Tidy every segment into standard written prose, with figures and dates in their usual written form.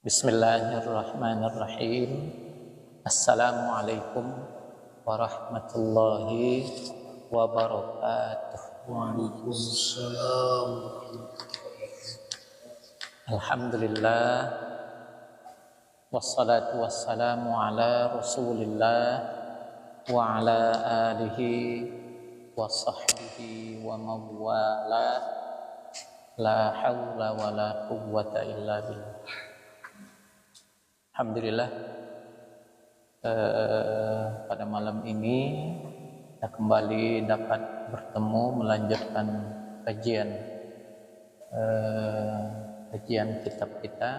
Bismillahirrahmanirrahim. Assalamualaikum warahmatullahi wabarakatuh. Waalaikumsalam. Alhamdulillah, wassalatu wassalamu ala Rasulillah wa ala alihi wa sahbihi wa mawala. La haula wa la quwwata illa billah. Alhamdulillah, pada malam ini kita kembali dapat bertemu melanjutkan kajian kitab kita,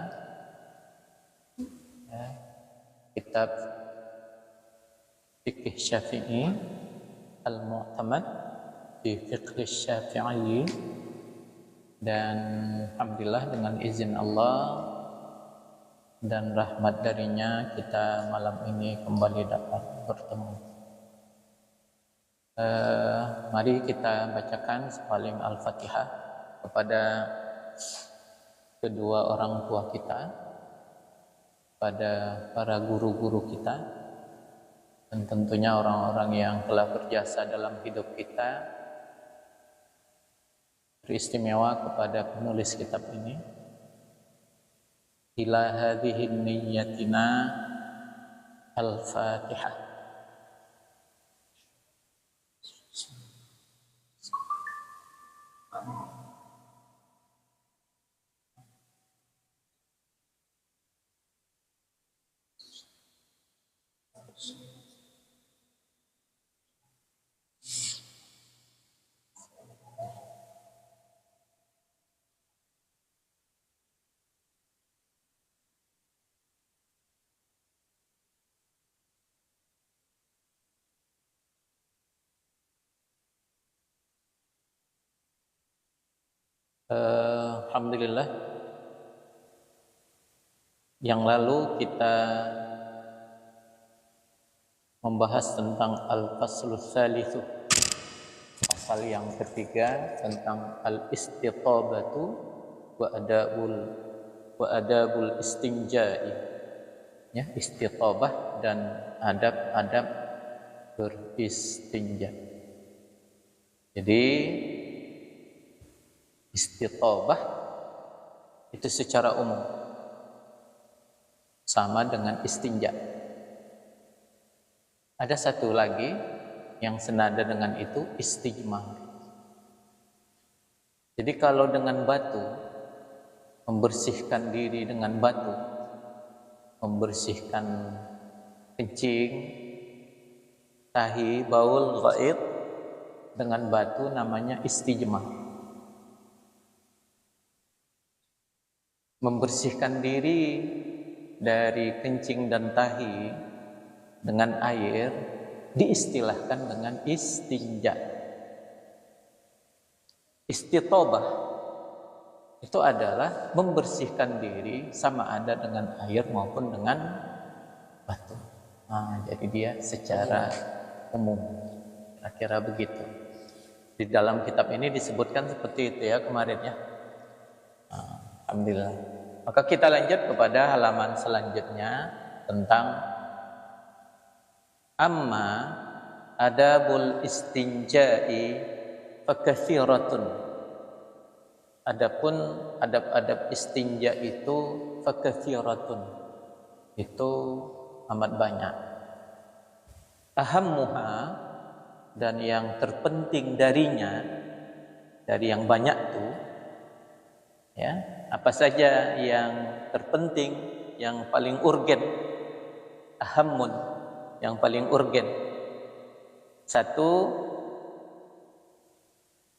kitab Fiqh Syafi'i Al-Mu'tamad fi Fiqh Syafi'i. Dan alhamdulillah dengan izin Allah dan rahmat darinya kita malam ini kembali dapat bertemu. Mari kita bacakan sepaling Al-Fatihah kepada kedua orang tua kita, pada para guru-guru kita, dan tentunya orang-orang yang telah berjasa dalam hidup kita. Teristimewa kepada penulis kitab ini. Ila hadhihi niyyatina Al-Fatihah. Alhamdulillah, yang lalu kita membahas tentang Al-Faslus Tsalitsu, pasal yang ketiga tentang Al-Istitabatu wa adabul istinja'i, ya, istitabah dan adab-adab beristinja. Jadi istitabah itu secara umum sama dengan istinja. Ada satu lagi yang senada dengan itu, istijmar. Jadi kalau dengan batu, membersihkan diri dengan batu, membersihkan kencing, tahi, baul, ghaid dengan batu namanya istijmar. Membersihkan diri dari kencing dan tahi dengan air diistilahkan dengan istinja. Istitabah itu adalah membersihkan diri sama ada dengan air maupun dengan batu. Jadi dia secara umum, kira-kira begitu. Di dalam kitab ini disebutkan seperti itu ya kemarin ya. Alhamdulillah. Maka kita lanjut kepada halaman selanjutnya tentang amma adabul istinja'i fakatsiratun. Adapun adab-adab istinja itu fakatsiratun, itu amat banyak. Ahammuha, dan yang terpenting darinya, dari yang banyak itu, ya, apa saja yang terpenting, yang paling urgen, ahammun, yang paling urgen. Satu,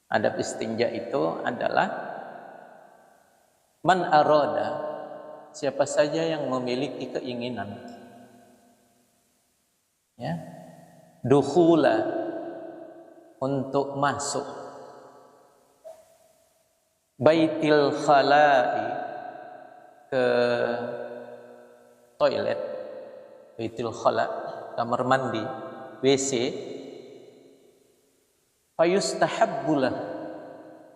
adab istinja itu adalah man arada, siapa saja yang memiliki keinginan, ya, dukhula, untuk masuk baitil khala'i, ke toilet, baitil khala, kamar mandi, WC, fayustahabbulah,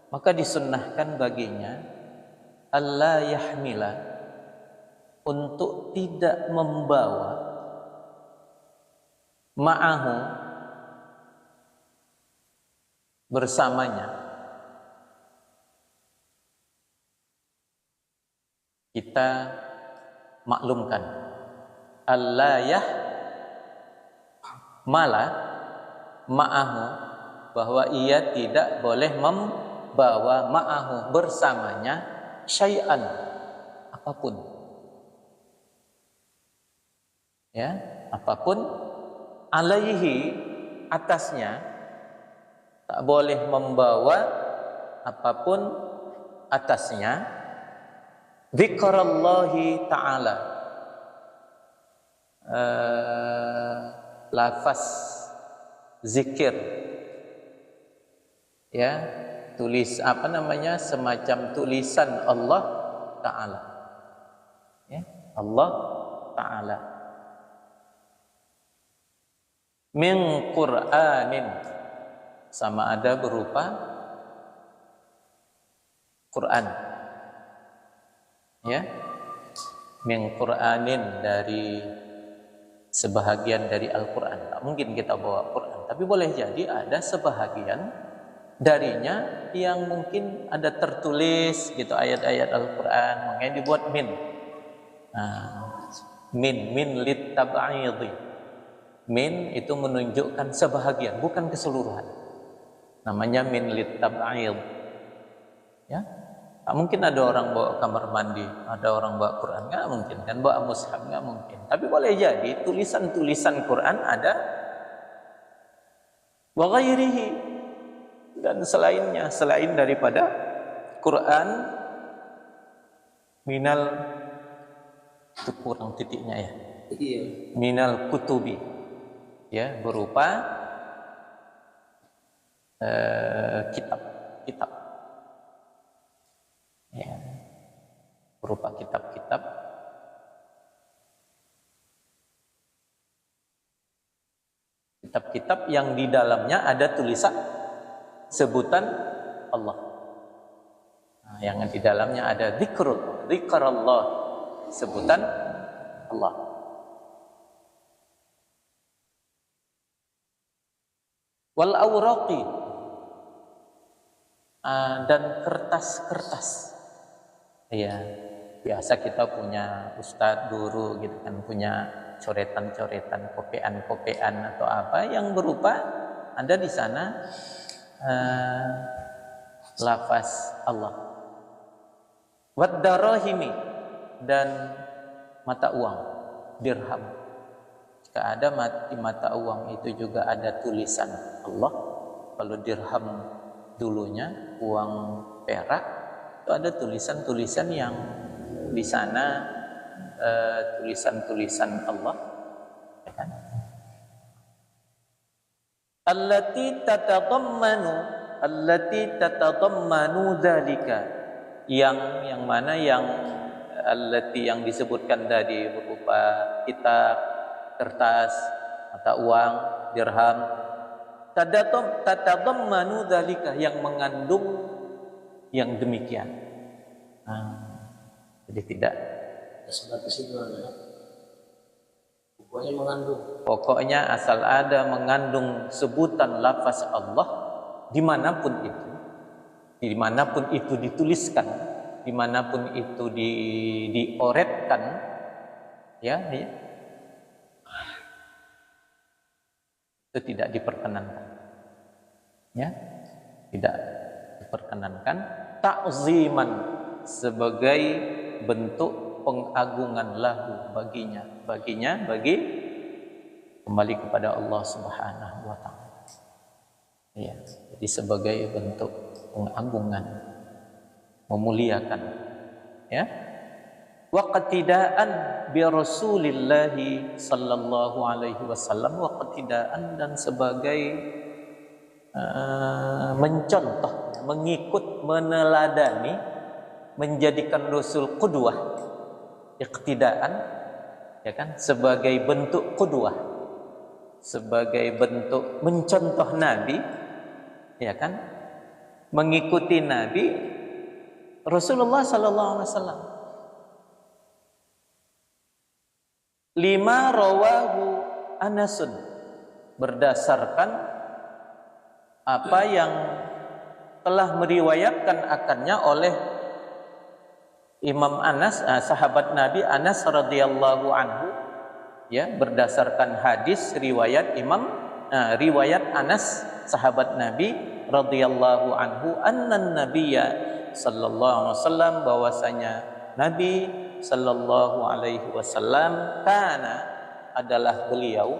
maka disunnahkan baginya alla yahmila, untuk tidak membawa ma'ahu bersamanya, kita maklumkan allayah mala ma'ahu, bahwa ia tidak boleh membawa ma'ahu bersamanya syai'an, apapun, ya, apapun, alaihi atasnya, tak boleh membawa apapun atasnya, dzikrallahi ta'ala, lafaz zikir, ya, tulis apa namanya, semacam tulisan Allah Ta'ala, ya, Allah Ta'ala, min Qur'anin, sama ada berupa Quran, ya, min Qur'anin, dari sebahagian dari Al-Quran. Tak mungkin kita bawa Quran, tapi boleh jadi ada sebahagian darinya yang mungkin ada tertulis gitu ayat-ayat Al-Quran, makanya dibuat min. Nah, min lit tab'idhi. Min itu menunjukkan sebahagian, bukan keseluruhan. Namanya min lit tab'idh. Ya, tak mungkin ada orang bawa kamar mandi, ada orang bawa Quran, nggak mungkin kan, bawa mushaf nggak mungkin. Tapi boleh jadi tulisan-tulisan Quran ada, wa ghairihi, dan selainnya, selain daripada Quran, minal, itu kurang titiknya ya, minal kutubi, ya, berupa kitab-kitab, ya, berupa kitab-kitab, kitab-kitab yang di dalamnya ada tulisan sebutan Allah. Nah, yang di dalamnya ada zikrullah, sebutan Allah. Wal awraqi, dan kertas-kertas. Ya, biasa kita punya ustadz, guru gitu kan, punya coretan-coretan, kopean-kopean atau apa yang berupa ada di sana lafaz Allah. Wad darahimi, dan mata uang, dirham. Jika ada di mata uang itu juga ada tulisan Allah. Kalau dirham dulunya uang perak, itu ada tulisan-tulisan yang di sana, tulisan-tulisan Allah, ya kan? Allati tatadammanu dzalika, yang mana, yang allati yang disebutkan tadi berupa kitab, kertas, mata uang, dirham, tatadammanu dzalika, yang mengandung yang demikian. Jadi tidak sebatas itu ada. Pokoknya mengandung. Pokoknya asal ada mengandung sebutan lafaz Allah, dimanapun itu dituliskan, dimanapun itu dioretkan, ya, itu tidak diperkenankan, ya, tidak diperkenankan. Ta'ziman, sebagai bentuk pengagungan lahu baginya, bagi kembali kepada Allah Subhanahu wa taala. Ya, jadi sebagai bentuk pengagungan, memuliakan, ya. Wa qatidaan bi Rasulillah sallallahu alaihi wasallam, wa qatidaan, dan sebagai mencontoh, mengikut, meneladani, menjadikan Rasul qudwah, iqtidaan, ya kan, sebagai bentuk qudwah, sebagai bentuk mencontoh Nabi, ya kan, mengikuti Nabi Rasulullah sallallahu alaihi wasallam. lima rawahu Anasun, berdasarkan apa yang telah meriwayatkan akannya oleh Imam Anas, sahabat Nabi Anas radhiyallahu anhu, ya, berdasarkan hadis riwayat riwayat Anas sahabat Nabi radhiyallahu anhu, annan nabiyya sallallahu alaihi wasallam, bahwasanya Nabi sallallahu alaihi wasallam kana, adalah beliau,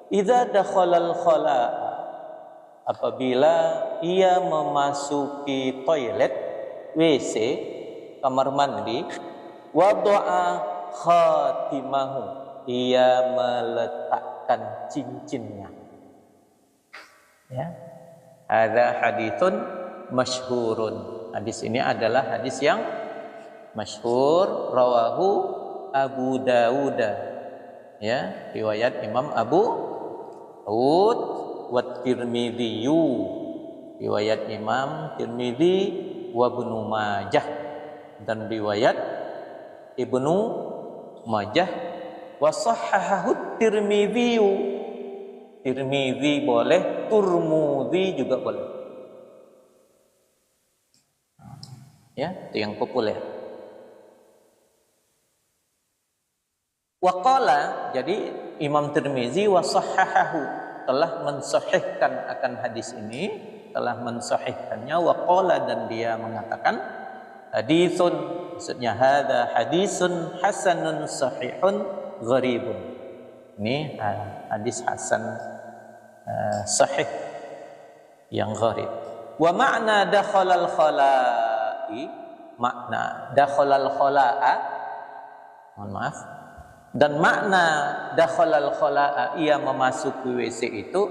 idza dakhalal khala', apabila ia memasuki toilet, WC, kamar mandi, wada'a khatimahu, ia meletakkan cincinnya. Ya. Hadza haditsun masyhurun. Hadis ini adalah hadis yang masyhur, rawahu Abu Dawud. Ya, riwayat Imam Abu Dawud wa Tirmidzi, riwayat Imam Tirmidzi wa Ibnu Majah, dan riwayat Ibnu Majah, wa sahhahahu Tirmidzi. Tirmidzi boleh, Turmudzi juga boleh. Ya, itu yang populer. Wa qala, jadi Imam Tirmidzi wa sahhahahu, telah mensahihkan akan hadis ini, telah mensahihkannya. Wa qala, dan dia mengatakan, haditsun, maksudnya hadza hadisun hasanun sahihun gharibun. Ini hadis hasan sahih yang gharib. Wa makna dakhalal khala'i, makna dakhalal khala'a, mohon maaf, dan makna dakhalal khala'a, ia memasuki WC itu,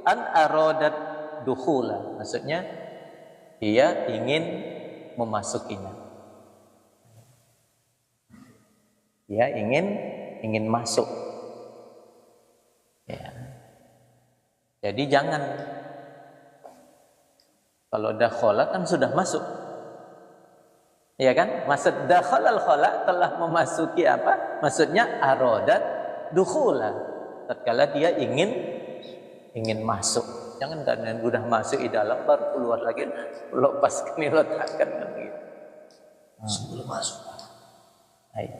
an aradat dukhula, maksudnya ia ingin memasukinya. Ia ingin masuk. Ya. Jadi jangan, kalau dakhala kan sudah masuk. Ya kan? Maksud dakhalal khala, telah memasuki apa? Maksudnya aradat dukhula, tatkala dia ingin masuk. Jangan karena sudah masuk di dalam baru keluar lagi, lepaskan, letakkan kan gitu. Sebelum masuk. Baik,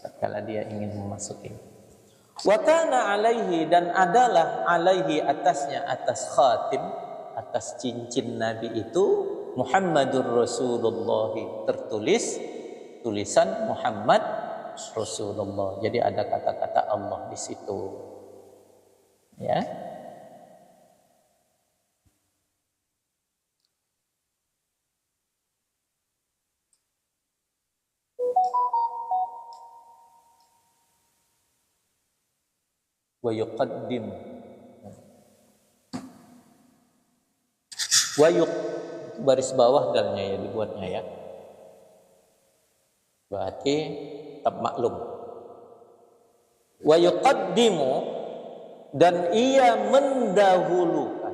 tatkala dia ingin memasuki. Wa kana alaihi, dan adalah alaihi, atasnya, atas khatim, atas cincin Nabi itu, Muhammadur Rasulullah, tertulis tulisan Muhammad Rasulullah. Jadi ada kata-kata Allah di situ. Ya. Wa yuqaddim baris bawah dalnya ya, dibuatnya ya, berarti tetap maklum. Wa yuqaddimu, dan ia mendahulukan.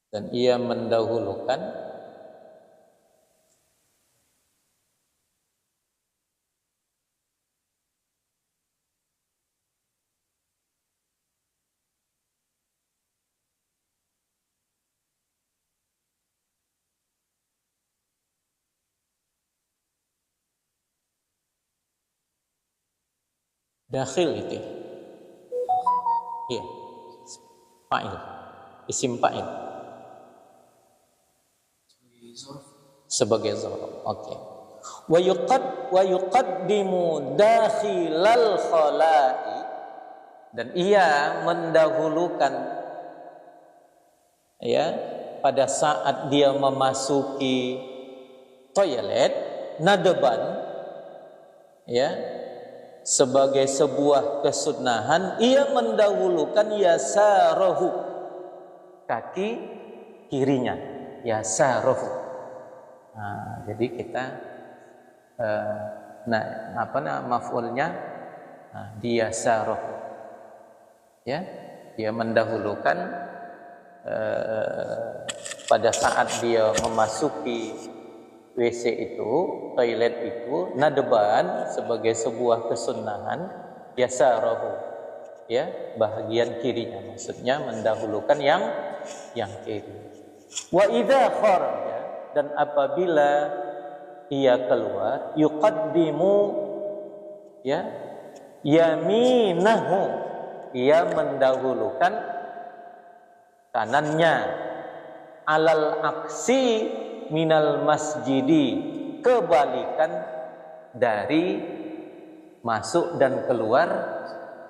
Dan ia mendahulukan dakhil itu. Iya. Fa'il. Isim fa'il. Sebagai zarf. Oke. Wa yuqaddimu dakhilal khala'i, dan ia mendahulukan, ya, pada saat dia memasuki toilet, nadban, ya, sebagai sebuah kesunahan, ia mendahulukan yasarahu, kaki kirinya, yasarahu. Nah, jadi kita maf'ulnya Dia saroh, ya, dia mendahulukan pada saat dia memasuki WC itu, toilet itu, nadban sebagai sebuah kesunahan, yasarohu, ya, bahagian kirinya, maksudnya mendahulukan yang kiri. Wa idza kharaja, dan apabila ia keluar, yuqaddimu, ya, yaminahu, ia mendahulukan kanannya, alal aksi minal masjidi, kebalikan dari masuk dan keluar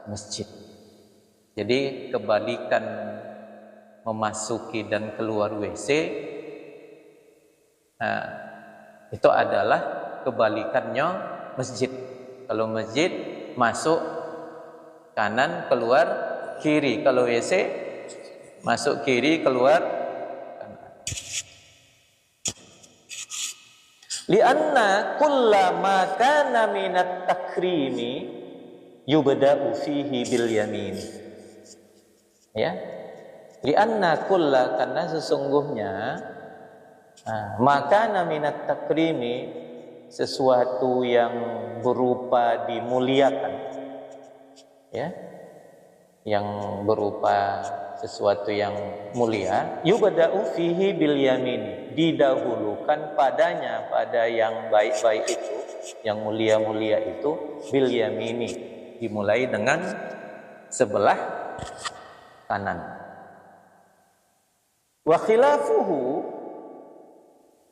masjid. Jadi kebalikan memasuki dan keluar WC, itu adalah kebalikannya masjid. Kalau masjid masuk kanan, keluar kiri. Kalau WC masuk kiri, keluar kanan. Lianna kullama kana minat takrimi yubda'u fihi bil yamin. Ya. Lianna kulla, karena sesungguhnya maka minat takrimi, sesuatu yang berupa dimuliakan, ya, yang berupa sesuatu yang mulia, yubda'u fihi bil yamin, didahulukan padanya, pada yang baik-baik itu, yang mulia-mulia itu, bil yamini, dimulai dengan sebelah kanan. Wa khilafuhu,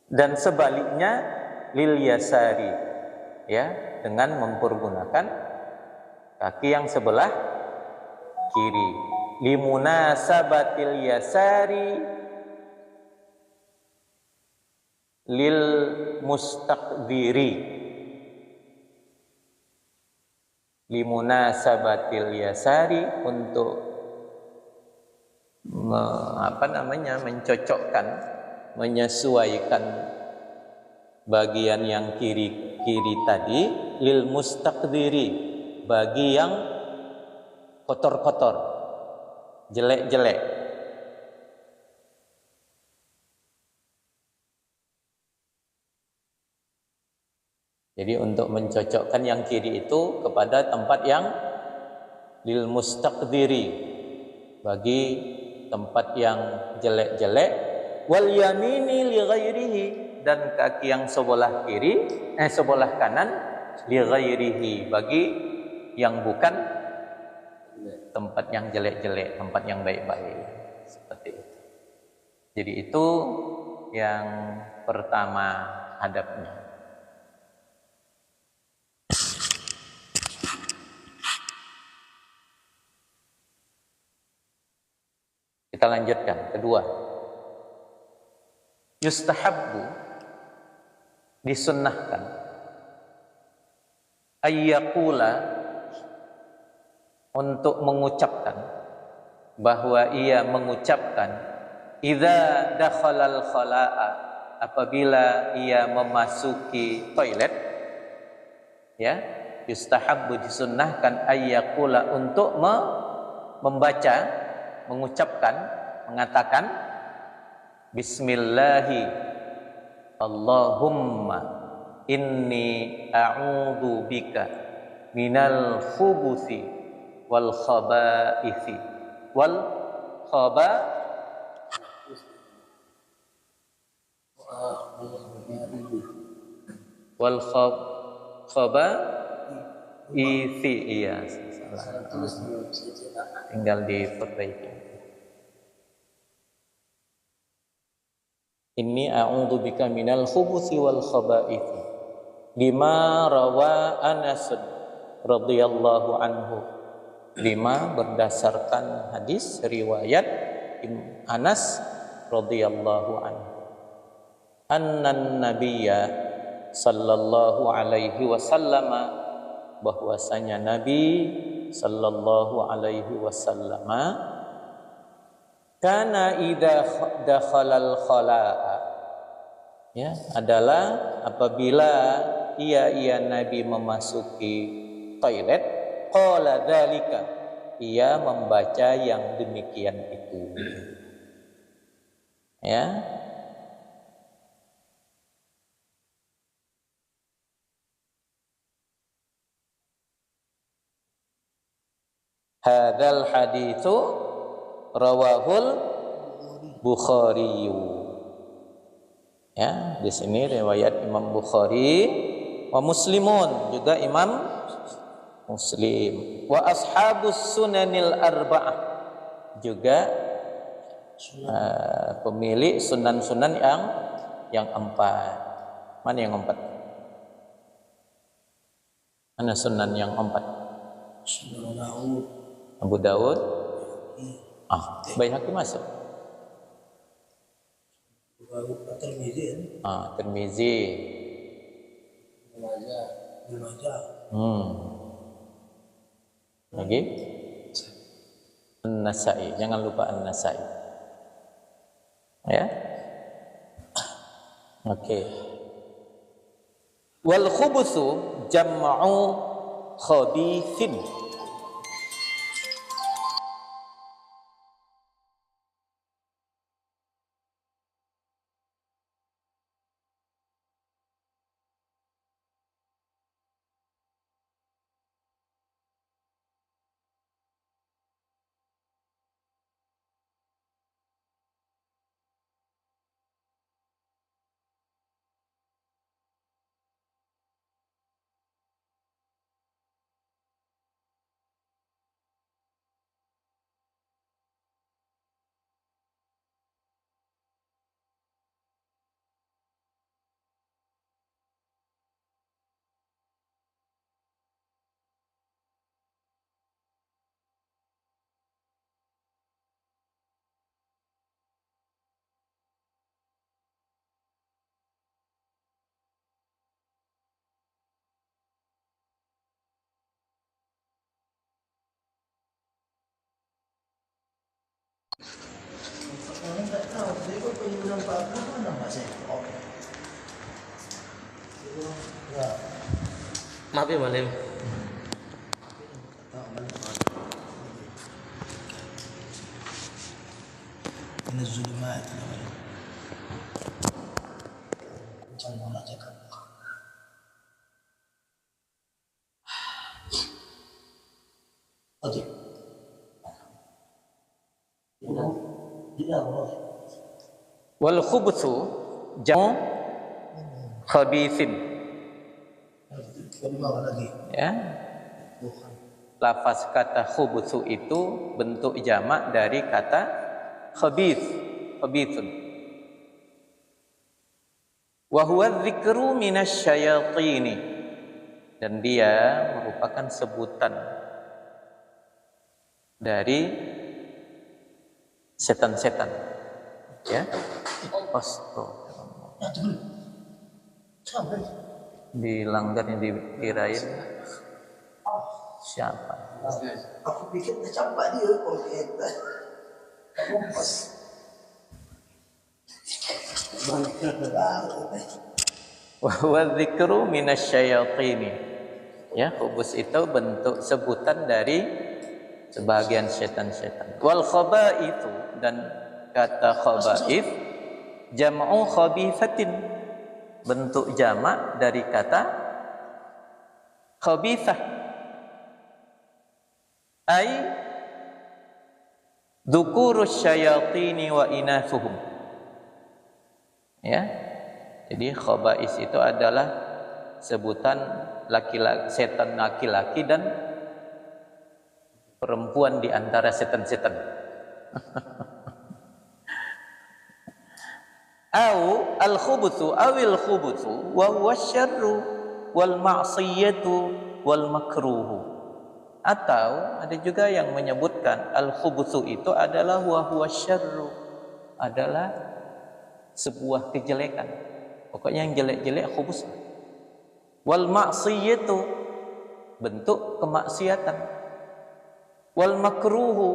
dan sebaliknya, lil yasari, ya, dengan mempergunakan kaki yang sebelah kiri. Limunasabatil yasari lil mustaqdiri. Limunasabatil yasari, untuk mencocokkan, menyesuaikan bagian yang kiri tadi, lil mustaqdiri, bagi yang kotor-kotor, jelek-jelek. Jadi untuk mencocokkan yang kiri itu kepada tempat yang lil mustaqdiri, bagi tempat yang jelek-jelek, wal yamini li ghairihi, dan kaki yang sebelah kiri, sebelah kanan, li ghairihi, bagi yang bukan tempat yang jelek-jelek, tempat yang baik-baik, seperti itu. Jadi itu yang pertama adabnya. Kita lanjutkan. Kedua, yustahabbu, disunnahkan, ayyaqula, untuk mengucapkan, bahwa ia mengucapkan, idza dakhalal khala'a, apabila ia memasuki toilet, ya, yustahabbu, disunnahkan, ayyaqula, untuk membaca, mengucapkan, mengatakan, bismillahi Allahumma inni a'udzu bika minal khubuthi wal khabaithi wal khabaithi, iya, salah, tinggal diperbaiki. Inni a'udzu bika minal khubuthi wal khabaithi, lima rawa Anas radhiyallahu anhu, lima, berdasarkan hadis riwayat Anas radhiyallahu anhu, annan nabiyya sallallahu alaihi wasallam, bahwasanya Nabi sallallahu alaihi wasallam, kana idza dakhalal khala'a, ya, adalah apabila ia Nabi memasuki toilet, qala dzalika, ia membaca yang demikian itu. Ya. Hadzal haditsu rawahul Bukhari. Ya, di sini riwayat Imam Bukhari, wa Muslimun, juga Imam Muslim, wa ashabus sunanil arba'ah, juga pemilik sunan-sunan yang 4. Mana yang 4? Mana sunan yang 4? Sunan Dawud. Abu Dawud. Baihaqi masuk. Tirmizi. Tirmizi. Ibnu Majah. Lagi? An-Nasa'i, jangan lupa An-Nasa'i. Ya. Oke. Wal khubutsu jam'u khabithin. Orang tak tahu, saya pun punya bilang Pak Abdul mana Mas saya? Oke. Ya. Maaf ya Malim. Ini zulumat namanya. Jangan nak cakap. Oke. Wal khubutsu jam'u khabithin. Ya. Lafaz kata khubutsu itu bentuk jamak dari kata khabith, khabithun. Wa huwa dzikru minasyayatini, dan dia merupakan sebutan dari setan-setan. Ya. Dilanggar yang dikirain siapa? Aku pikir tercampak dia komputer. Wa huwa dzikru minasyayatini. Ya, khubus itu bentuk sebutan dari sebagian setan-setan. Wal khaba'itsu, dan kata khaba'ith jam'u khabithatin, bentuk jamak dari kata khabithah, ai dzukurus syayatini wa inathuhum. Ya. Jadi khaba'is itu adalah sebutan laki-laki, setan laki-laki dan perempuan di antara setan-setan. Au al-khubutsu awil khubutsu wa huwa syarru wal ma'siyatu wal makruhu. Atau ada juga yang menyebutkan al-khubutsu itu adalah wa huwa syarru, adalah sebuah kejelekan. Pokoknya yang jelek-jelek khubus. Wal ma'siyatu, bentuk kemaksiatan. Wal makruhu,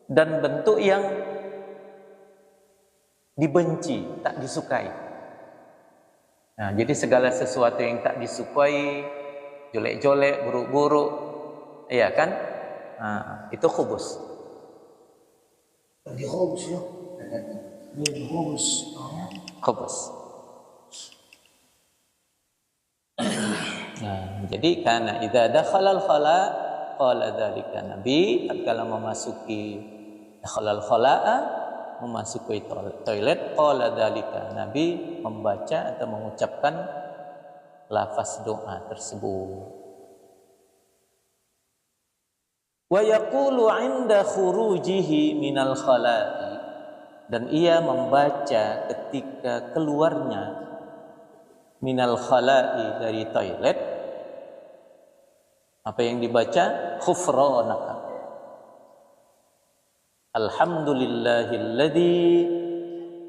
dan bentuk yang dibenci, tak disukai. Nah, jadi segala sesuatu yang tak disukai, jelek-jelek, buruk-buruk, Iya kan? Nah, itu khubus. Lagi khubus ya. Ini khubus. Khubus. Nah, jadi karena idza dakhalal khala qala dzalika nabi, tatkala memasuki dakhalal khala'a, memasuki toilet, qala dzalika nabi, membaca atau mengucapkan lafaz doa tersebut. Wa yaqulu 'inda khurujihi minal khala'i, dan ia membaca ketika keluarnya minal khala'i, dari toilet. Apa yang dibaca? Ghufranaka, alhamdulillahilladzi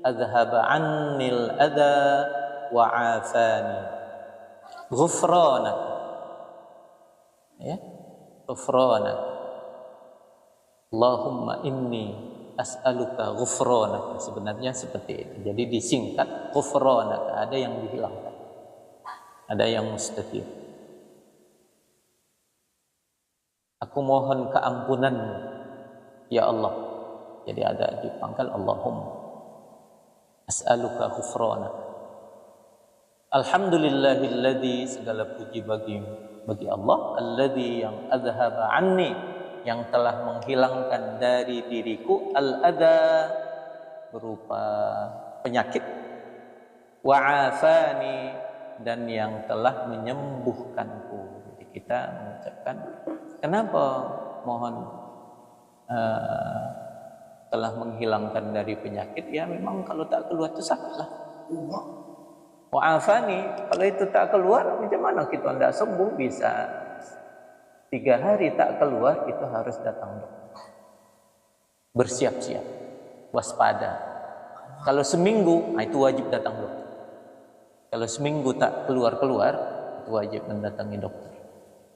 azhaba 'annil adza wa 'afani. Ghufranaka, ya, ghufranaka, Allahumma inni as'aluka ghufranaka. Sebenarnya seperti itu. Jadi disingkat ghufranaka, ada yang dihilangkan, ada yang mustafid. Aku mohon keampunanmu ya Allah. Jadi ada dipangkal Allahumma as'aluka ghufranaka. Alhamdulillahilladzi, segala puji bagi Allah, alladzi, yang azhaba anni, yang telah menghilangkan dari diriku, al-adha, berupa penyakit, wa afani, dan yang telah menyembuhkanku. Jadi kita mengucapkan, kenapa mohon telah menghilangkan dari penyakit? Ya memang kalau tak keluar itu sakitlah. Wa afani, kalau itu tak keluar, macam mana kita tidak sembuh? Bisa 3 hari tak keluar, itu harus datang dokter. Bersiap-siap, waspada. Kalau seminggu, itu wajib datang dokter. Kalau seminggu tak keluar-keluar, itu wajib mendatangi dokter.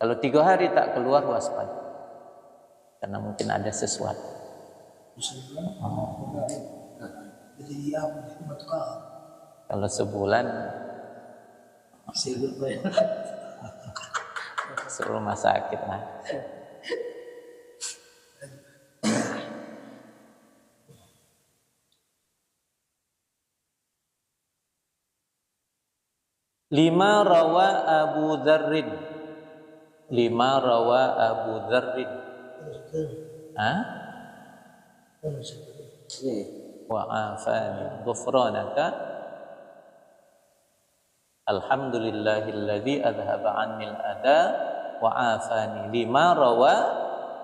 Kalau 3 hari tak keluar, waspada, karena mungkin ada sesuatu. Kalau sebulan, suruh rumah sakit lah. Lima rawa Abu Dzarrin. Lima rawa Abu Dzarrin. Wa afani ghufranaka, alhamdulillahilladzi adhaba 'annil adha wa afani. Lima rawa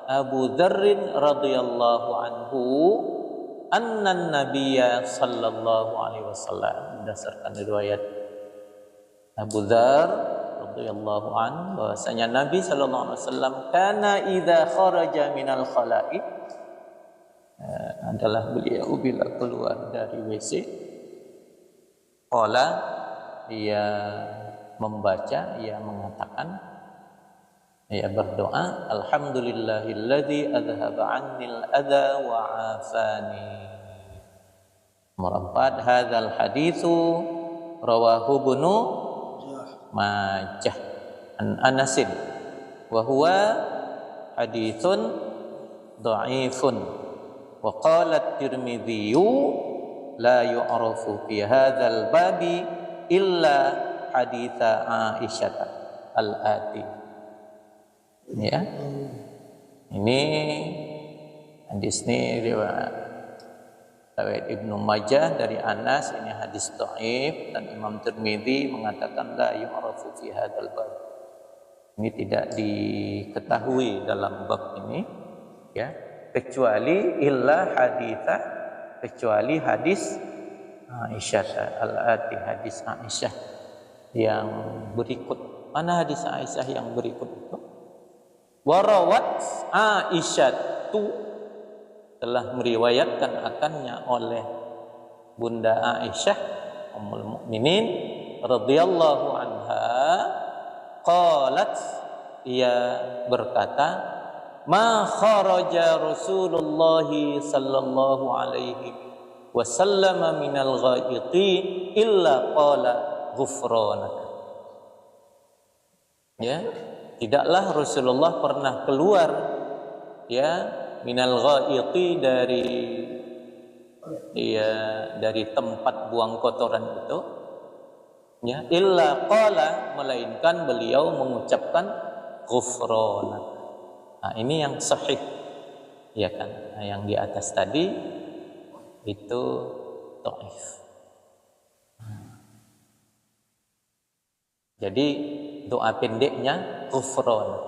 Abu Dzarrin radhiyallahu anhu anna nabiyya sallallahu alaihi wasallam, berdasarkan riwayat Abu Dzar radhiyallahu anhu, bahwasanya Nabi sallallahu alaihi wasallam kana idza kharaja minal khala'i, adalah beliau bila keluar dari WC, qala, ia membaca, ia mengatakan, ia berdoa, alhamdulillahilladzi adhaba 'annil adza wa 'afani. Nomor 4, hadzal haditsu rawahu Ibnu Majah an Anasin wa huwa haditsun dha'ifun, wa qala at-Tirmidzi la yu'rafu fi hadzal babi illa haditsa Aisyah al-ati. Ya, ini hadis ini riwayat Ibnu Majah dari Anas, ini hadis dhaif, dan Imam Tirmidzi mengatakan la yu'rafu fi hadzal bab. Ini tidak diketahui dalam bab ini, ya, kecuali illa haditsa, kecuali hadis Aisyah al-ati, hadis Aisyah yang berikut. Mana hadis Aisyah yang berikut itu? Warawat Aisyah tu, telah meriwayatkan akannya oleh Bunda Aisyah Ummul Mukminin radhiyallahu anha, qalat, ia berkata, ma kharaja Rasulullah sallallahu alaihi wasallam minal ghaiti illa qala ghufranaka. Ya, tidaklah Rasulullah pernah keluar ya minal ghaiti dari tempat buang kotoran itu ya illa qala, melainkan beliau mengucapkan ghufranak. Nah, ini yang sahih ya kan. Nah, yang di atas tadi itu dhaif. Jadi doa pendeknya ghufranak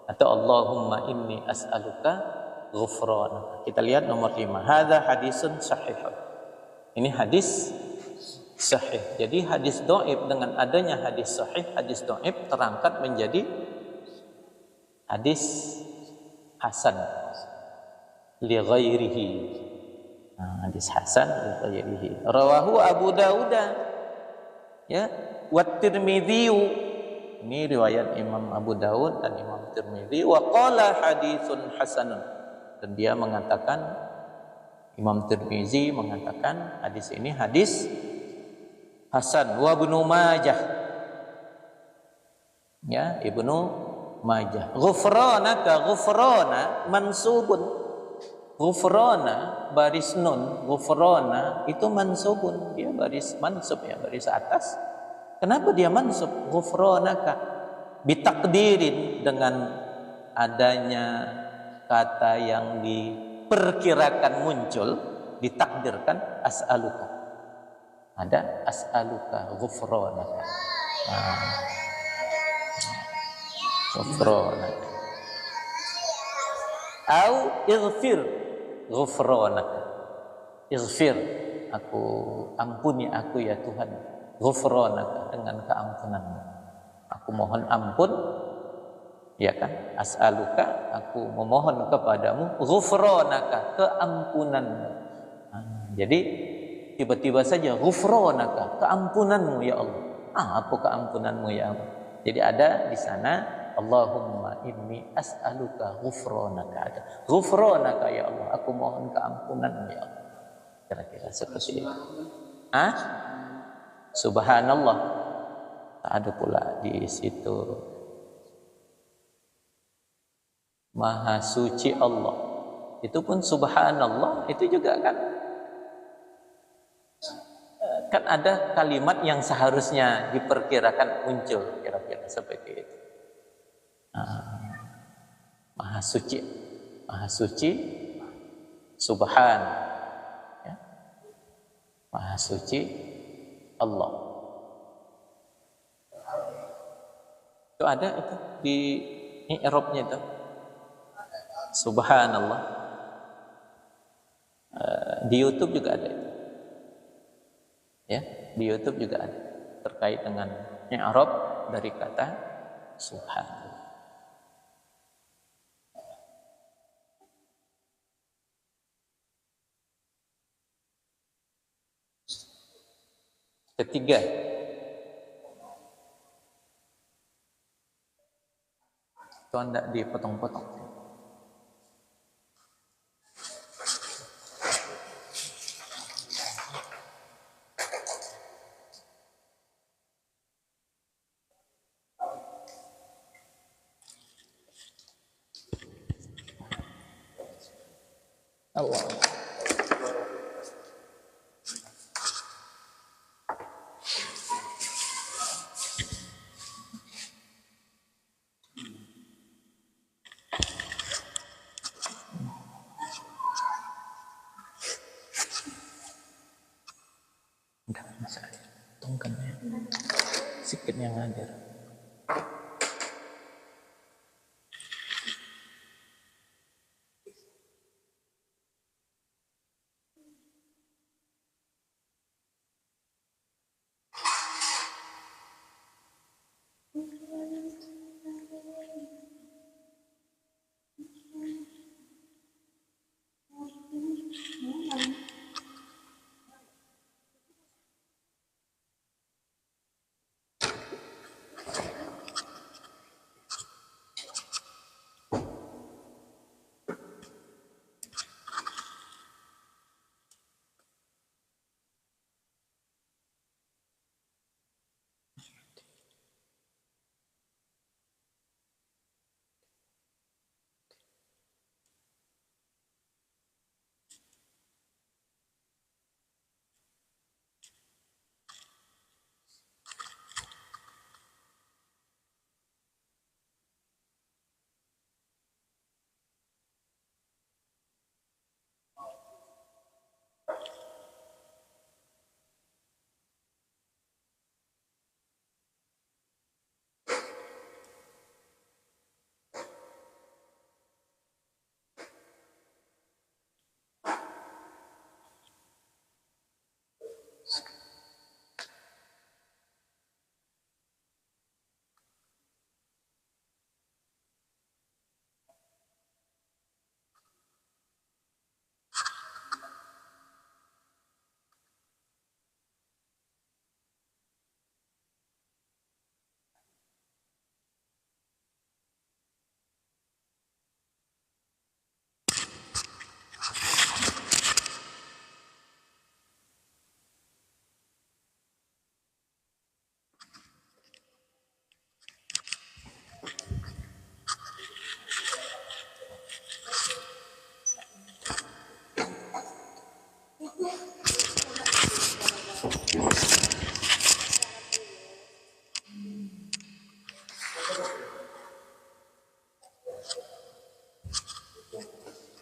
atau Allahumma inni as'aluka ghufranak. Kita lihat nomor 5. Hadza hadisun sahih. Ini hadis sahih. Jadi hadis dhaif dengan adanya hadis sahih, hadis dhaif terangkat menjadi hadis hasan li ghairihi. Nah, hadis hasan li ghairihi. Rawahu Abu Dawud ya wa Tirmidzi. Ini riwayat Imam Abu Dawud dan Imam Tirmidzi. Wa qala haditsun hasanun, dan dia mengatakan, Imam Tirmidzi mengatakan hadis ini hadis hasan. Wa Ibnu Majah, ya Ibnu Majah. Ghufranaka, ghufrana mansubun. Ghufrana baris nun, ghufrana itu mansubun, dia baris mansub ya, baris atas. Kenapa dia mansub? Ghufranaka bitakdirin, dengan adanya kata yang diperkirakan muncul, ditakdirkan, as'aluka. Ada as'aluka ghufranaka. Ghufranaka. Au ighfir ghufranaka. Ighfir, aku ampuni aku ya Tuhan. Ghufranaka, dengan keampunanmu. Aku mohon ampun, ya kan? As'aluka, aku memohon kepadamu. Ghufranaka, keampunanmu. Jadi tiba-tiba saja ghufranaka, keampunanmu ya Allah. Apa keampunanmu ya Allah? Jadi ada di sana Allahumma inni as'aluka ghufranaka. Ada ghufranaka ya Allah, aku mohon keampunanmu ya Allah. Kira-kira seperti itu. Subhanallah, ada pula di situ. Maha suci Allah, itu pun subhanallah, itu juga kan ada kalimat yang seharusnya diperkirakan muncul, kira-kira seperti itu. Maha suci, maha suci, subhan, ya. Maha suci Allah. Itu ada itu di i'rabnya itu. Subhanallah. Di YouTube juga ada itu. Ya, di YouTube juga ada terkait dengan i'rab dari kata subhan. Ketiga, itu hendak dipotong-potong. Allah. Enggak masalah, tongkan ya. Sikit yang ngajar.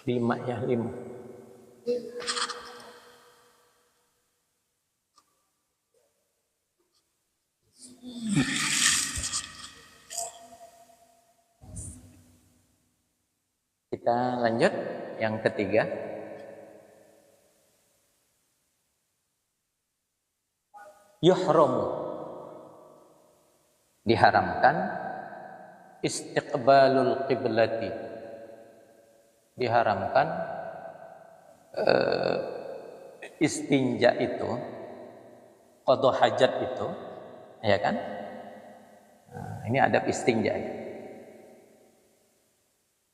5 ya, 5. Kita lanjut yang ketiga. Yuhramu, diharamkan istiqbalul qiblati, diharamkan istinja itu, qada hajat itu, ya kan? Nah, ini adab istinja ya.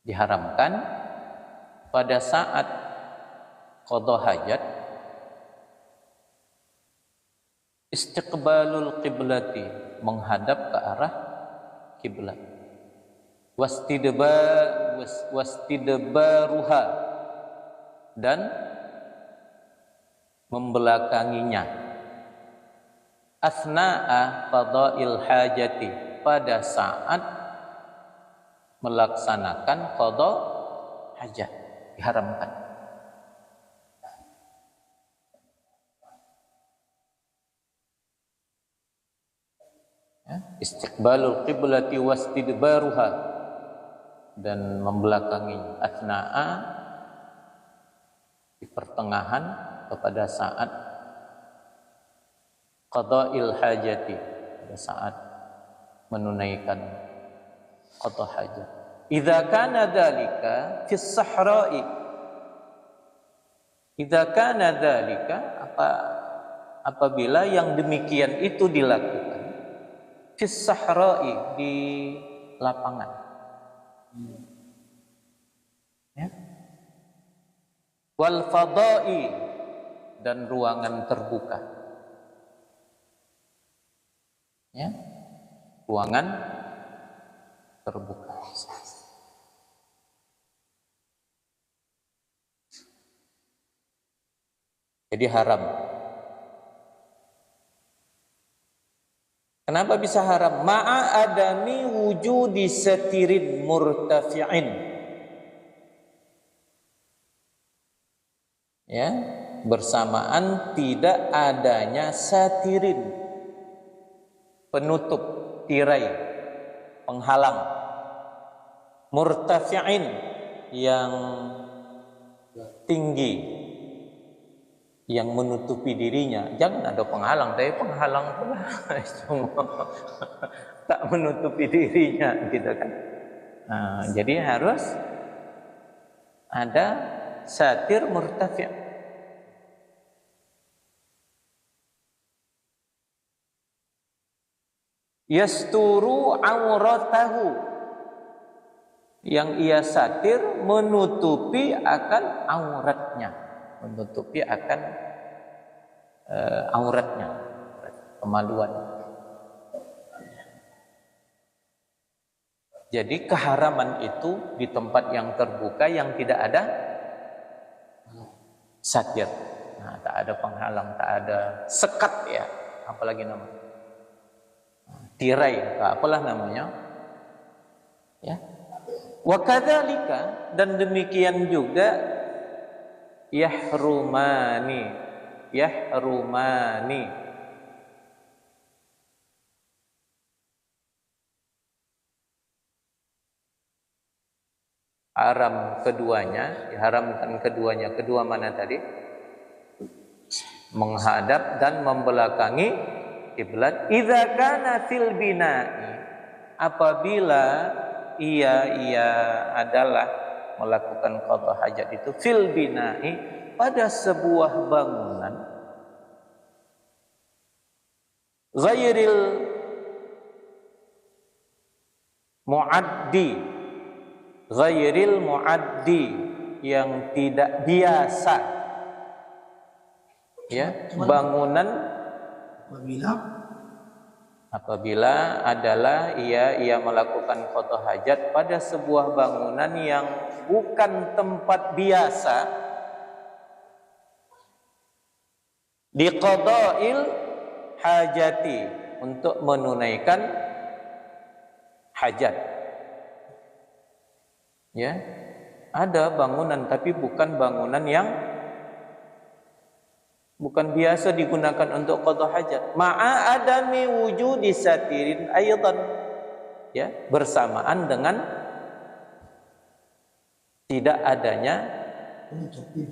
Diharamkan pada saat qada hajat istiqbalul qiblati, menghadap ke arah kiblat, wastidbaruha, dan membelakanginya, asna'a qada'il hajati, pada saat melaksanakan qada hajat, diharamkan. Istiqbalul qiblati wastidbaruha, dan membelakanginya, asna'a, di pertengahan kepada saat qada'il hajati, pada saat menunaikan qada hajat. Idza kana dzalika fis sahra'i, idza kana dzalika, apabila yang demikian itu dilakukan fis sahra'i, di lapangan, ya, wal fada'i, dan ruangan terbuka, ya, ruangan terbuka. Jadi haram. Kenapa bisa haram? Ma'a adami wujudi satirin murtafi'in. Ya, bersamaan tidak adanya satirin, penutup, tirai, penghalang, murtafi'in, yang tinggi, yang menutupi dirinya. Jangan ada penghalang, tapi penghalang pula tak menutupi dirinya, gitu kan. Nah, jadi harus ada satir murtafi'. Yasturu auratahu, yang ia satir menutupi akan auratnya, menutupi akan auratnya, kemaluan. Jadi keharaman itu di tempat yang terbuka yang tidak ada satir. Nah, tak ada penghalang, tak ada sekat ya, apalagi namanya tirai, apalah namanya. Ya. Wa kadzalika, dan demikian juga yahrumani, haram keduanya, diharamkan keduanya. Kedua mana tadi? Menghadap dan membelakangi kiblat. Idza kana fil bina'i, apabila ia adalah melakukan qada hajat itu fil bina'i, pada sebuah bangunan, ghairil muaddi, yang tidak biasa, ya, bangunan apabila adalah ia melakukan qada hajat pada sebuah bangunan yang bukan tempat biasa di qada'il hajati, untuk menunaikan hajat, ya, Ada bangunan tapi bukan bangunan yang bukan biasa digunakan untuk qada hajat. Ma'a adami wujudi satirin aydan. Ya, bersamaan dengan tidak adanya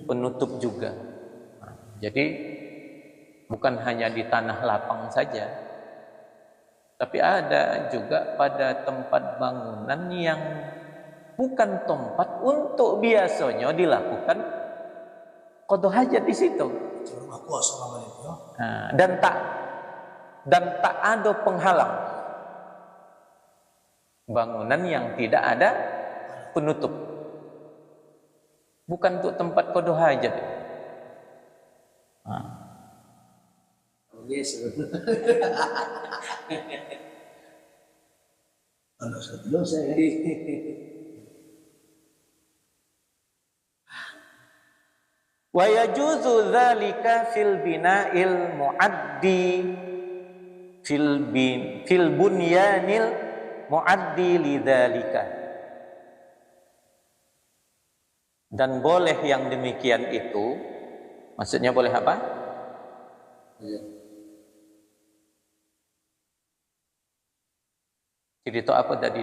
penutup juga. Jadi bukan hanya di tanah lapang saja, tapi ada juga pada tempat bangunan yang bukan tempat untuk biasanya dilakukan qada hajat di situ. Rumah kos sama itu. Nah, dan tak ada penghalang bangunan yang tidak ada penutup. Bukan untuk tempat qada hajat. Nah. Yes. Anak satu saya. Wa yajuzu dzalika fil bina'il muaddi fil bunyanil muaddi lidzalika. Dan boleh yang demikian itu, maksudnya boleh apa? Jadi itu apa tadi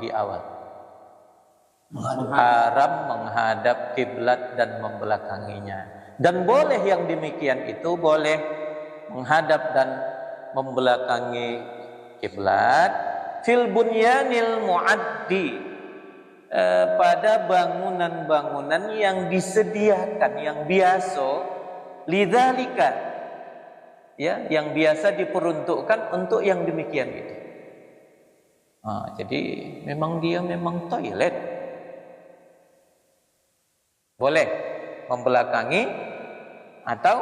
di awal? Haram menghadap kiblat dan membelakanginya. Dan boleh yang demikian itu, boleh menghadap dan membelakangi kiblat fil bunyanil muaddi, pada bangunan-bangunan yang disediakan, yang biasa lidzalika, ya, yang biasa diperuntukkan untuk yang demikian itu. Jadi memang dia memang toilet. Boleh membelakangi atau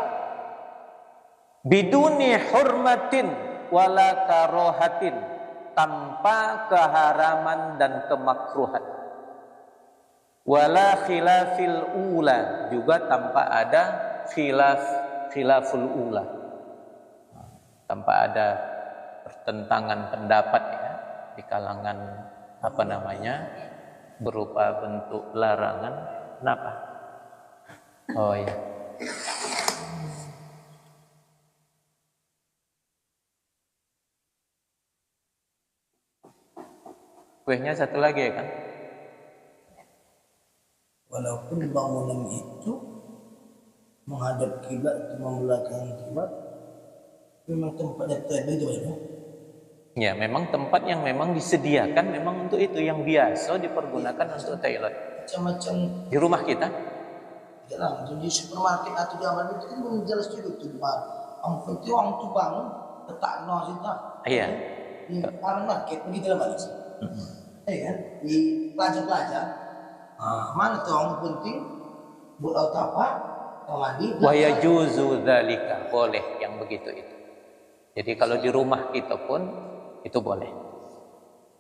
biduni hurmatin wala karohatin, tanpa keharaman dan kemakruhan. Wala khilafil ula, juga tanpa ada khilaful ula, tanpa ada pertentangan pendapat ya di kalangan apa namanya, berupa bentuk larangan. Kenapa? Oh ya. Kuehnya satu lagi ya kan? Walaupun bangunan itu menghadap kiblat atau membelakangi kiblat, memang tempatnya itu ya. Ya, memang tempat yang memang disediakan memang untuk itu, yang biasa dipergunakan untuk toilet. Macam-macam Di rumah kita, dalam di supermarket atau di mana itu kan jelas juga tuh bang. Ampun itu orang tu bangun letak nol situ. iya. Di market begitu lah Malaysia. Kan di pelajar-pelajar. Mana tuh orang penting buat apa? Mandi. Wa yajuzu dzalika, boleh yang begitu itu. Jadi kalau di rumah kita pun itu boleh.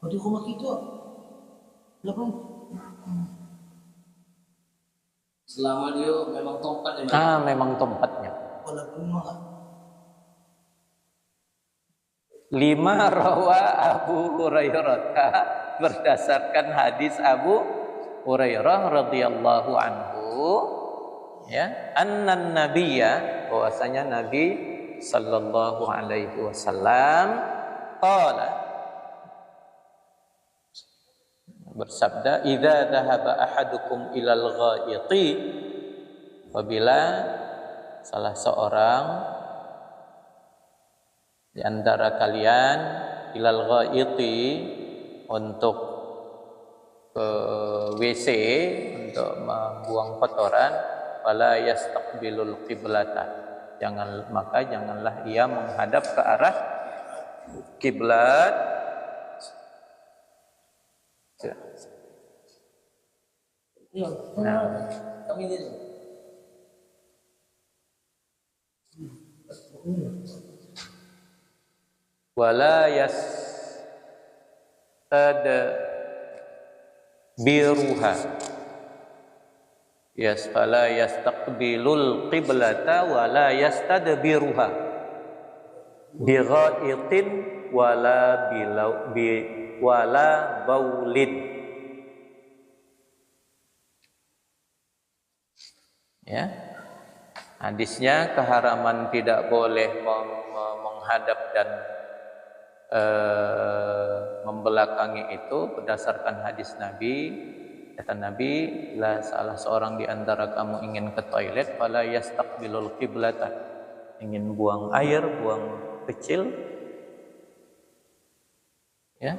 Di rumah kita belum. Selama dia memang tempat Memang tempatnya. Walaupun mahal. 5 rawa Abu Hurairah, berdasarkan hadis Abu Hurairah radhiyallahu anhu, ya, annan nabiyya, bahwasanya Nabi sallallahu alaihi wasallam qala, bersabda, idza dhahaba ahadukum ilal ghaiti, apabila salah seorang di antara kalian ilal ghaiti, untuk ke WC, untuk membuang kotoran, fala yastaqbilul qiblata, janganlah ia menghadap ke arah kiblat. kami ini Wala yastadbiruha, fala yastaqbilul qiblata wala yastadbiruha bighaitin wala baulin. Ya. Hadisnya keharaman tidak boleh menghadap dan membelakangi itu berdasarkan hadis Nabi. Kata Nabi, la salah seorang di antara kamu ingin ke toilet, fala yastaqbilul qiblata. Ingin buang air, buang kecil, ya.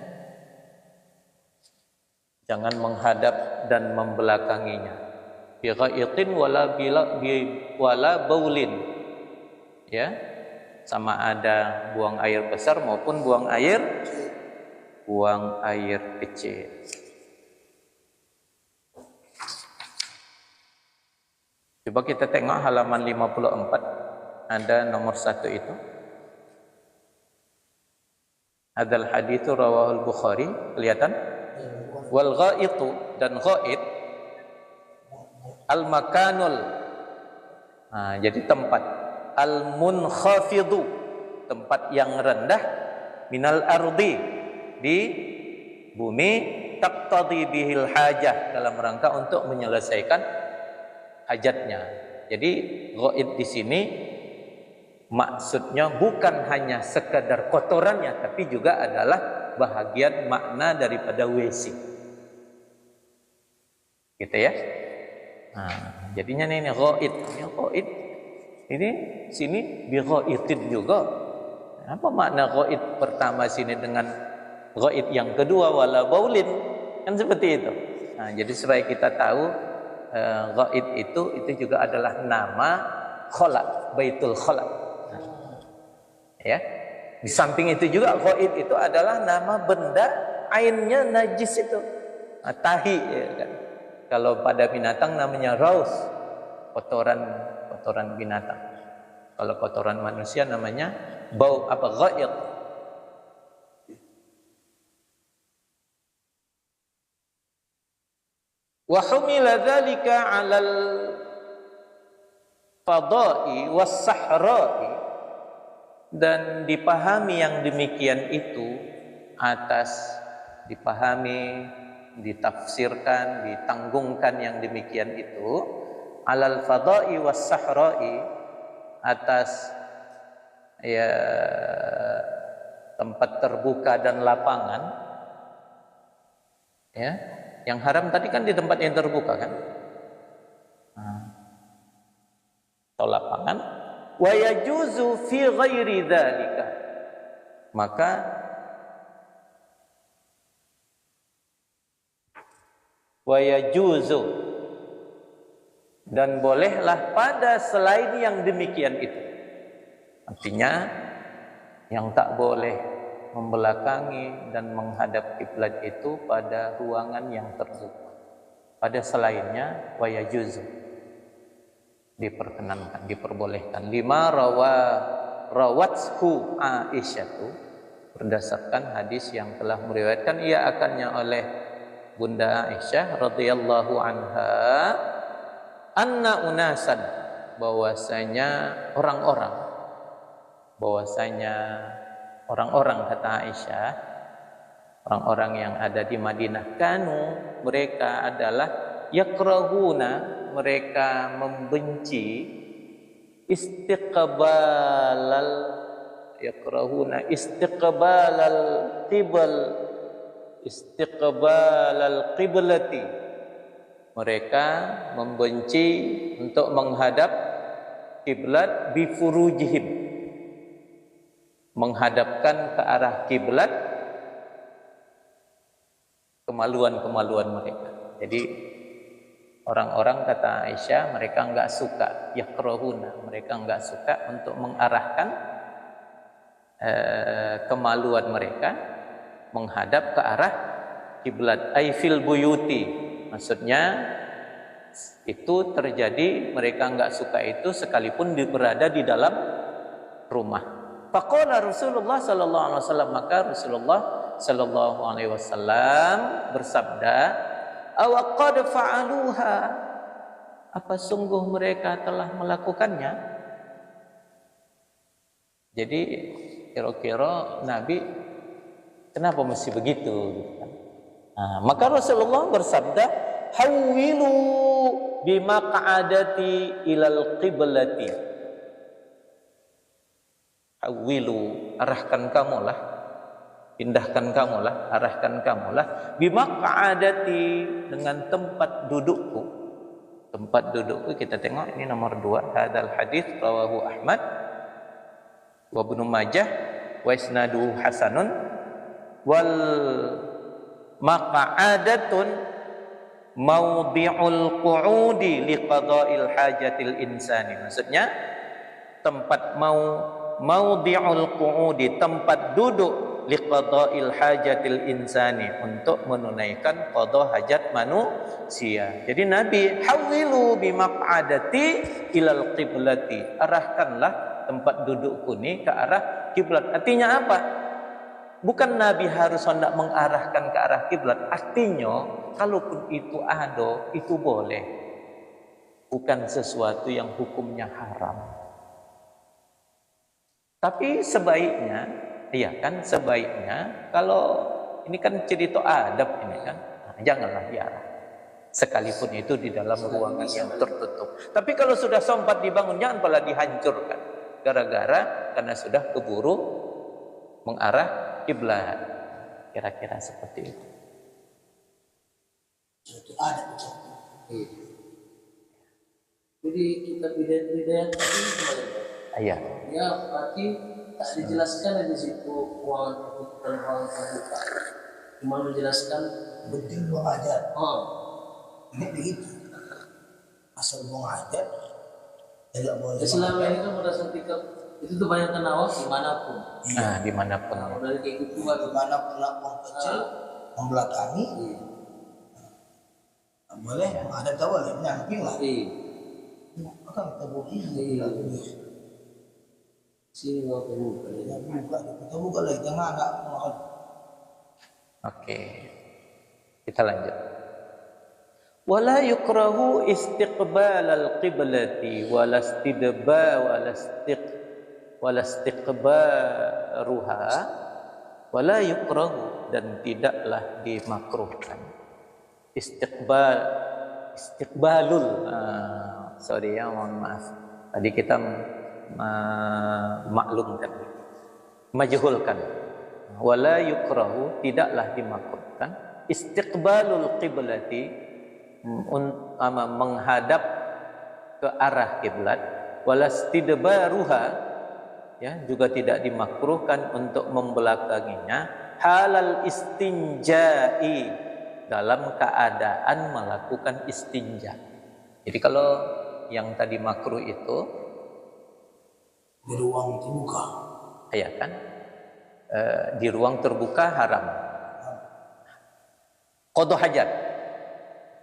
Jangan menghadap dan membelakanginya. Bi ghaitin wala baulin. Ya. Sama ada buang air besar maupun buang air kecil. Coba kita tengok halaman 54, ada nomor 1 itu. Hadzal haditsu rawahul Bukhari, kelihatan? Wal ghaitu, dan ghaid al makanul. Nah, jadi tempat al munkhafidu, tempat yang rendah, minal ardi, di bumi, taqtadi bihil hajah, dalam rangka untuk menyelesaikan hajatnya. Jadi ghaid di sini maksudnya bukan hanya sekadar kotorannya, tapi juga adalah bahagian makna daripada WC. Gitu ya. Nah, jadinya ini ghaid. Ini ghaid. Ini sini bi ghaidin juga. Apa makna ghaid pertama sini dengan ghaid yang kedua wala baulin? Kan seperti itu. Nah, jadi supaya kita tahu ghaid itu juga adalah nama khala, Baitul Khala. Ya. Di samping itu juga ghaid itu adalah nama benda ainnya najis itu. Tahi, ya kan. Kalau pada binatang namanya raus, kotoran binatang. Kalau kotoran manusia namanya bau ghaid. Wa humila dzalika 'alal fada'i was sahra'i, dan dipahami yang demikian itu dipahami, ditafsirkan, ditanggungkan yang demikian itu alal fada'i was sahra'i, atas ya tempat terbuka dan lapangan. Ya, yang haram tadi kan di tempat yang terbuka kan, atau lapangan. Wa yajuzu fi ghairi dzalika, maka wa yajuzu, dan bolehlah pada selain yang demikian itu. Artinya yang tak boleh membelakangi dan menghadap kiblat itu pada ruangan yang terbuka. Pada selainnya wa yajuzu, diperkenankan, diperbolehkan. Lima rawathu Aisyah, berdasarkan hadis yang telah meriwayatkan ia akannya oleh Bunda Aisyah radhiyallahu anha, anna unasan, bahwasanya orang-orang kata Aisyah, orang-orang yang ada di Madinah, kanu, mereka adalah yakrahuna, mereka membenci istiqbalal qiblati, mereka membenci untuk menghadap kiblat bifurujihim, menghadapkan ke arah kiblat kemaluan-kemaluan mereka. Jadi orang-orang kata Aisyah, mereka enggak suka, yakrahuna, mereka enggak suka untuk mengarahkan kemaluan mereka menghadap ke arah kiblat. Aifil buyuti, maksudnya itu terjadi, mereka enggak suka itu sekalipun berada di dalam rumah. Faqala Rasulullah sallallahu alaihi wasallam, maka Rasulullah sallallahu alaihi wasallam bersabda, aw qad fa'aluha, apa sungguh mereka telah melakukannya? Jadi kira-kira Nabi kenapa mesti begitu gitu kan? Nah, maka Rasulullah bersabda, hawwilu bimaq'adati ilal qiblati. Hawwilu, arahkan kamulah, pindahkan kamulah, arahkan kamulah bimaq'adati, dengan tempat dudukku. Tempat dudukku kita tengok ini nomor 2. Hadzal hadis rawahu Ahmad wa Ibnu Majah wa isnaduhu hasanun wal maq'adatun maudhi'ul qu'udi liqada'il hajatil insani. Maksudnya tempat maudhi'ul qu'udi, tempat duduk liqada'il hajatil insani, untuk menunaikan qada hajat manusia. Jadi Nabi hawilu bimaq'adati ilal qiblati, arahkanlah tempat dudukku ini ke arah kiblat. Artinya apa? Bukan Nabi harus hendak mengarahkan ke arah kiblat. Artinya kalaupun itu ada, itu boleh. Bukan sesuatu yang hukumnya haram. Tapi sebaiknya, iya kan, sebaiknya kalau ini kan cerita adab ini kan, janganlah diarah. Sekalipun itu di dalam ruangan yang tertutup. Tapi kalau sudah sempat dibangun, jangan pula dihancurkan. Gara-gara karena sudah keburu mengarah kiblat. Kira-kira seperti itu. Itu ada itu. Jadi kita bidayah tadi gimana? Iya. Ya berarti tak dijelaskan di situ ruangan terbuka. Cuma menjelaskan Penting buang hajat. oh, Ini begitu. Asal buang hajat tidak boleh. ya selama ini kan pada saat itu tuh banyak awak dimanapun. Nah, dimanapun. Nah, dari kayak gitu kan. Dimana pula buang kecil membelakangi. Tak boleh menghadap, tak boleh menyamping lah. Maka kita boleh. Sini nggak perlu. Kita buka lagi, jangan ada menghadap. Oke. Kita lanjut. Wala yukrahu istiqbal al-qiblati wala istiqbaruha wala yukrahu, dan tidaklah dimakruhkan istiqbalul sorry ya, mohon maaf tadi kita maklumkan, majhulkan. Wala yukrahu, tidaklah dimakruhkan istiqbalul qiblati, menghadap ke arah kiblat, walastidbaruha, ya, juga tidak dimakruhkan untuk membelakanginya, halal istinja'i, dalam keadaan melakukan istinja. Jadi kalau yang tadi makruh itu Di ruang terbuka. ya kan, di ruang terbuka haram, qada hajat.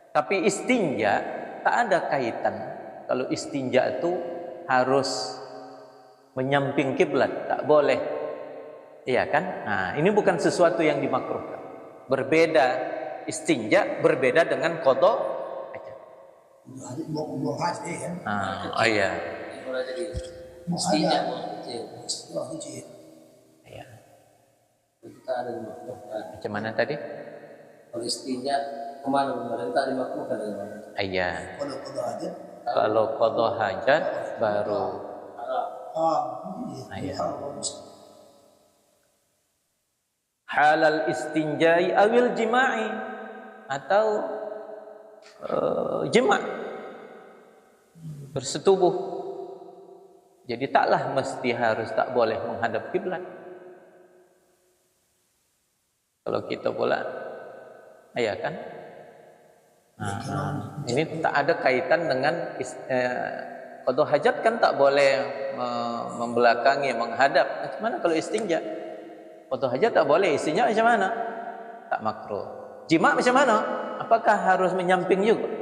Tapi istinja tak ada kaitan. Kalau istinja itu harus menyamping kiblat, tak boleh. Iya kan? Nah, ini bukan sesuatu yang dimakruhkan. Berbeda istinja, berbeda dengan qada hajat. Buang hajat kan. Oh iya. Mulai jadi Mestinya buang kecil. buang kecil. Iya. Kita ada dimakruhkan. Macam mana tadi? Kalau istinja kemana pemerintah dimakruhkan dengan Iya. Kalau hajat. Kalau qada hajat baru. Iya. Halal istinjai awil jima'i, atau jima' bersetubuh. Jadi taklah mesti harus, tak boleh menghadap kiblat. Kalau kita pula, ya kan? Ini tak ada kaitan dengan qada hajat, kan tak boleh membelakangi, menghadap. Macam mana kalau istinja? Qada hajat tak boleh, istinja macam mana? Tak makruh. Jima' macam mana? Apakah harus menyamping juga?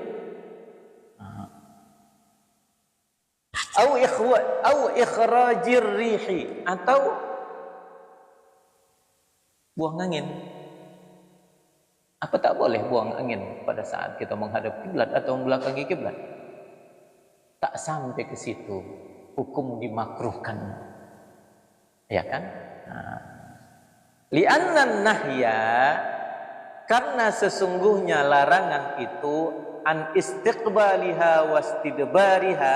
Au ikhrajir rihi, atau buang angin. Apa tak boleh buang angin pada saat kita menghadap kiblat atau membelakangi kiblat? Tak sampai ke situ, hukum dimakruhkan. Ya kan? Li'annan nahya, Karena sesungguhnya larangan itu an istiqbaliha wastidbariha,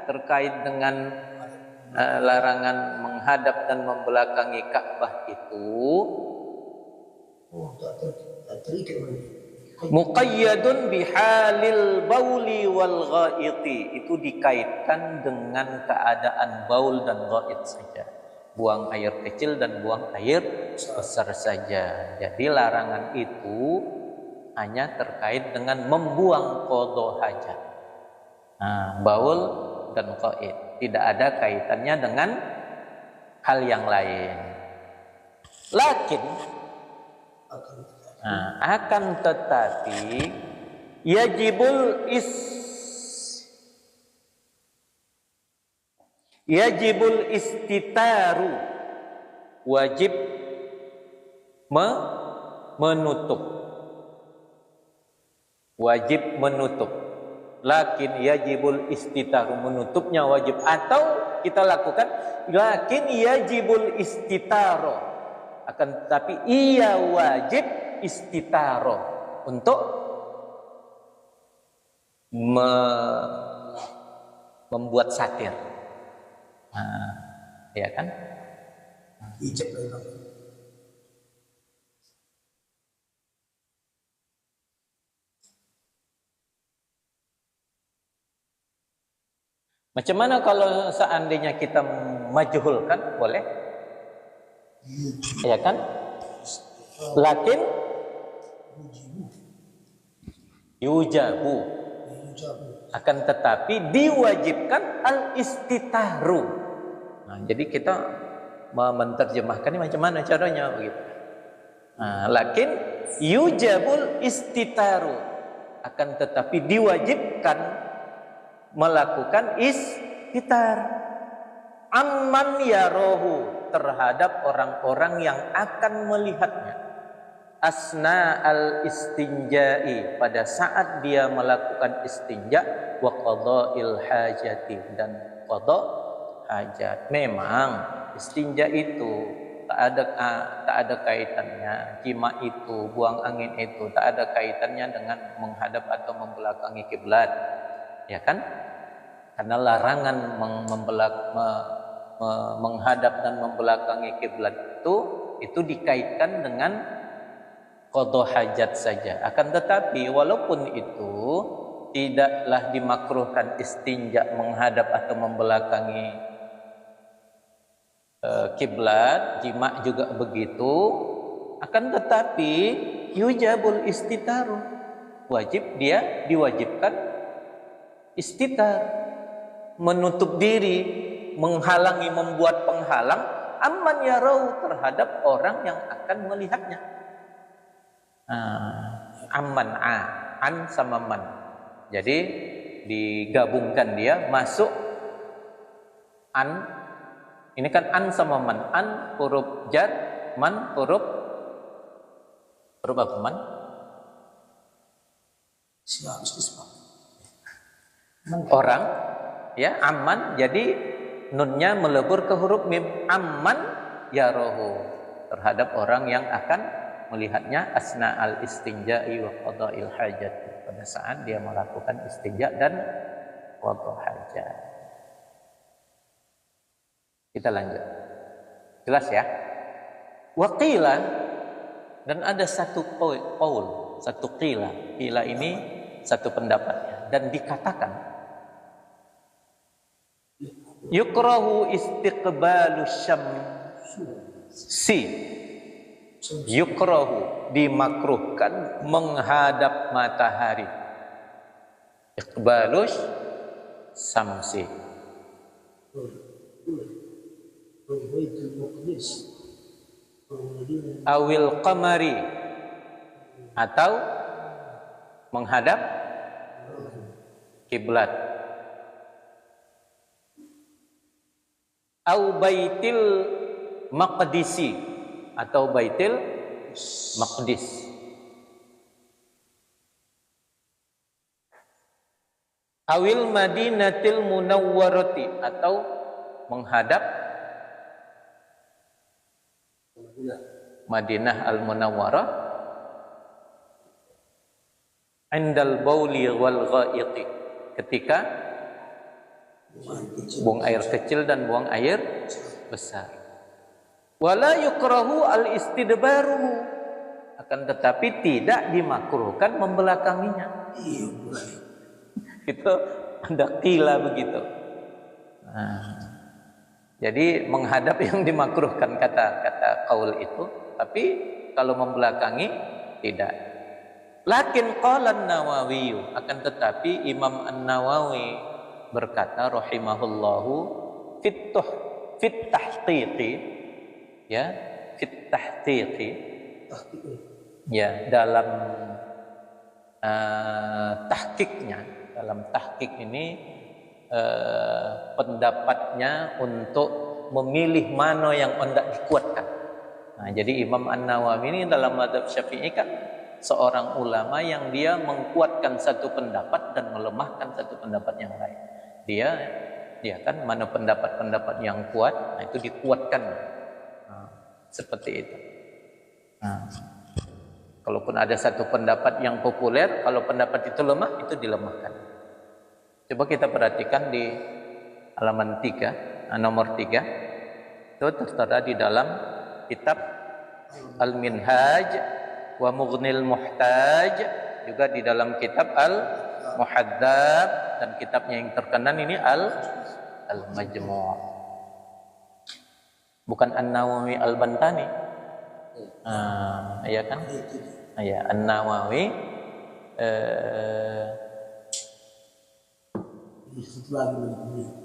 terkait dengan larangan menghadap dan membelakangi Ka'bah itu tak terikat. muqayyadun bihalil bauli wal ghaiti, itu dikaitkan dengan keadaan baul dan ghaid saja, buang air kecil dan buang air besar saja. Jadi larangan itu hanya terkait dengan membuang qadha hajat, baul dan ghaid, tidak ada kaitannya dengan hal yang lain. Lakin akan tetapi yajibul istitaru, wajib menutup, wajib menutup. Lakin yajibul istitaru, menutupnya wajib, atau kita lakukan lakin yajibul istitaro, akan tetapi ia wajib istitaro untuk membuat satir, ya kan? Ijab lah. Macam mana kalau seandainya kita majhulkan, boleh? Ya kan? Lakin yujabu, akan tetapi diwajibkan al-istitaru. Jadi kita menerjemahkan ini macam mana caranya begitu. Lakin yujabul istitaru, akan tetapi diwajibkan melakukan istitar amman yarohu, terhadap orang-orang yang akan melihatnya, asna al istinja'i, pada saat dia melakukan istinja, wa qada'il hajati, dan qada' hajat. Memang istinja itu tak ada kaitannya, jima itu, buang angin itu tak ada kaitannya dengan menghadap atau membelakangi kiblat, ya kan? Karena larangan menghadap dan membelakangi kiblat itu dikaitkan dengan qadha hajat saja. Akan tetapi walaupun itu tidaklah dimakruhkan istinja menghadap atau membelakangi kiblat, jima juga begitu, akan tetapi yujabul istitaru, dia diwajibkan istitar, menutup diri, menghalangi, membuat penghalang amman yarau, terhadap orang yang akan melihatnya. Amman, an sama man, jadi digabungkan, dia masuk an, ini kan an sama man, an huruf jar, man huruf apa man? Siap, istisna. Orang, ya, amman, jadi nunnya melebur ke huruf mim, amman yarohu, terhadap orang yang akan melihatnya, asna al istinja'i wa qada'il hajat, pada saat dia melakukan istinja dan qada' hajat. Kita lanjut, jelas ya? Waqila, dan ada satu qaul, satu qila ini satu pendapatnya, dan dikatakan yukrahu istiqbalu syamsi, yukrahu, dimakruhkan menghadap matahari, iqbalus samsi, awil qamari, atau menghadap kiblat, au baitil maqdisi, atau baitil maqdis, awil madinatil munawwarati, atau menghadap Madinah al-Munawwarah, indal bauli wal ghaiti, ketika buang air kecil dan buang air besar. Wala yukrahu al istidbaru, akan tetapi tidak dimakruhkan membelakanginya. Iya, boleh. Itu ada qila begitu. Nah, jadi menghadap yang dimakruhkan kata qaul itu, tapi kalau membelakangi tidak. Lakin qala an-Nawawi, akan tetapi Imam An-Nawawi berkata rahimahullahu fit tahqiqi, ya, fit tahqiqi, ya, dalam tahqiqnya, dalam tahqiq ini pendapatnya untuk memilih mana yang hendak dikuatkan. Nah, jadi Imam An-Nawawi ini dalam mazhab Syafi'i kan seorang ulama yang dia mengkuatkan satu pendapat dan melemahkan satu pendapat yang lain. Dia kan mana pendapat-pendapat yang kuat, nah itu dikuatkan. Nah, seperti itu. Nah, kalaupun ada satu pendapat yang populer, kalau pendapat itu lemah, itu dilemahkan. Coba kita perhatikan di halaman 3, nomor 3. Itu tertera di dalam kitab Al-Minhaj wa Mughnil Muhtaj, juga di dalam kitab Al-Muhadzab, dan kitabnya yang terkenal ini Al-Majmu'. Bukan An-Nawawi Al-Bantani. Ya kan? Ya, An-Nawawi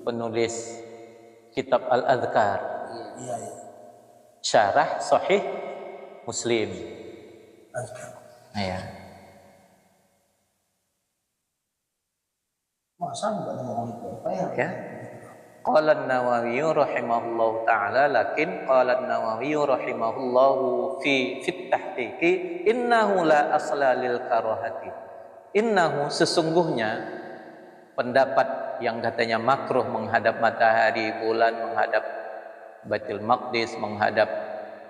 penulis kitab Al-Adhkar, syarah Sahih Muslim. Ya. Masa enggak ngomong itu apa ya? Ya. Qala an-Nawawi rahimahullahu taala, lakin qala an-Nawawi rahimahullahu fi tahqiqi innahu la asla lil karahati. Innahu, sesungguhnya pendapat yang katanya makruh menghadap matahari, bulan, menghadap Baitul Maqdis, menghadap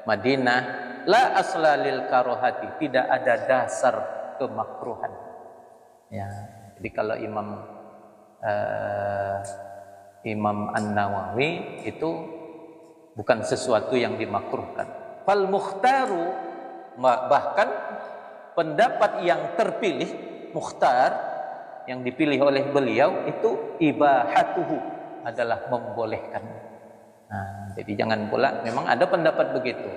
Madinah, la asla lil karahati, tidak ada dasar kemakruhan. Ya, jadi kalau Imam An-Nawawi itu bukan sesuatu yang dimakruhkan. Fal mukhtaru, bahkan pendapat yang terpilih, mukhtar, yang dipilih oleh beliau itu ibahatuhu, adalah membolehkan. Nah, jadi jangan pula, memang ada pendapat begitu,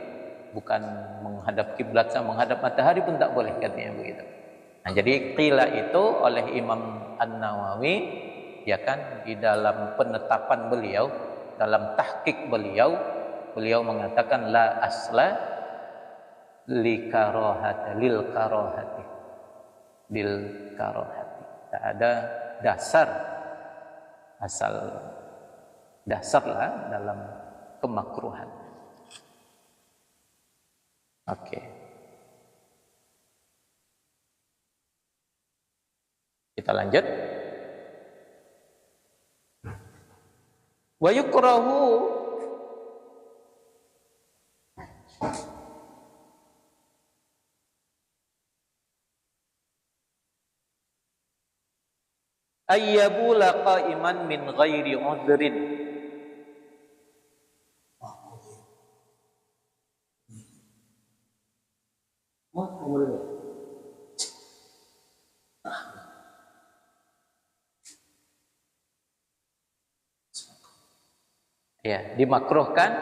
bukan menghadap kiblat sama menghadap matahari pun tak boleh, katanya begitu. Nah, jadi qila itu oleh Imam An-Nawawi, ya kan, di dalam penetapan beliau, dalam tahqiq beliau mengatakan la asla lil karahati, tak ada dasar, asal dasarlah dalam kemakruhan. Oke. Kita lanjut. Wa yukrahu ayyabula qa'iman min ghairi udhrin. Ya, dimakruhkan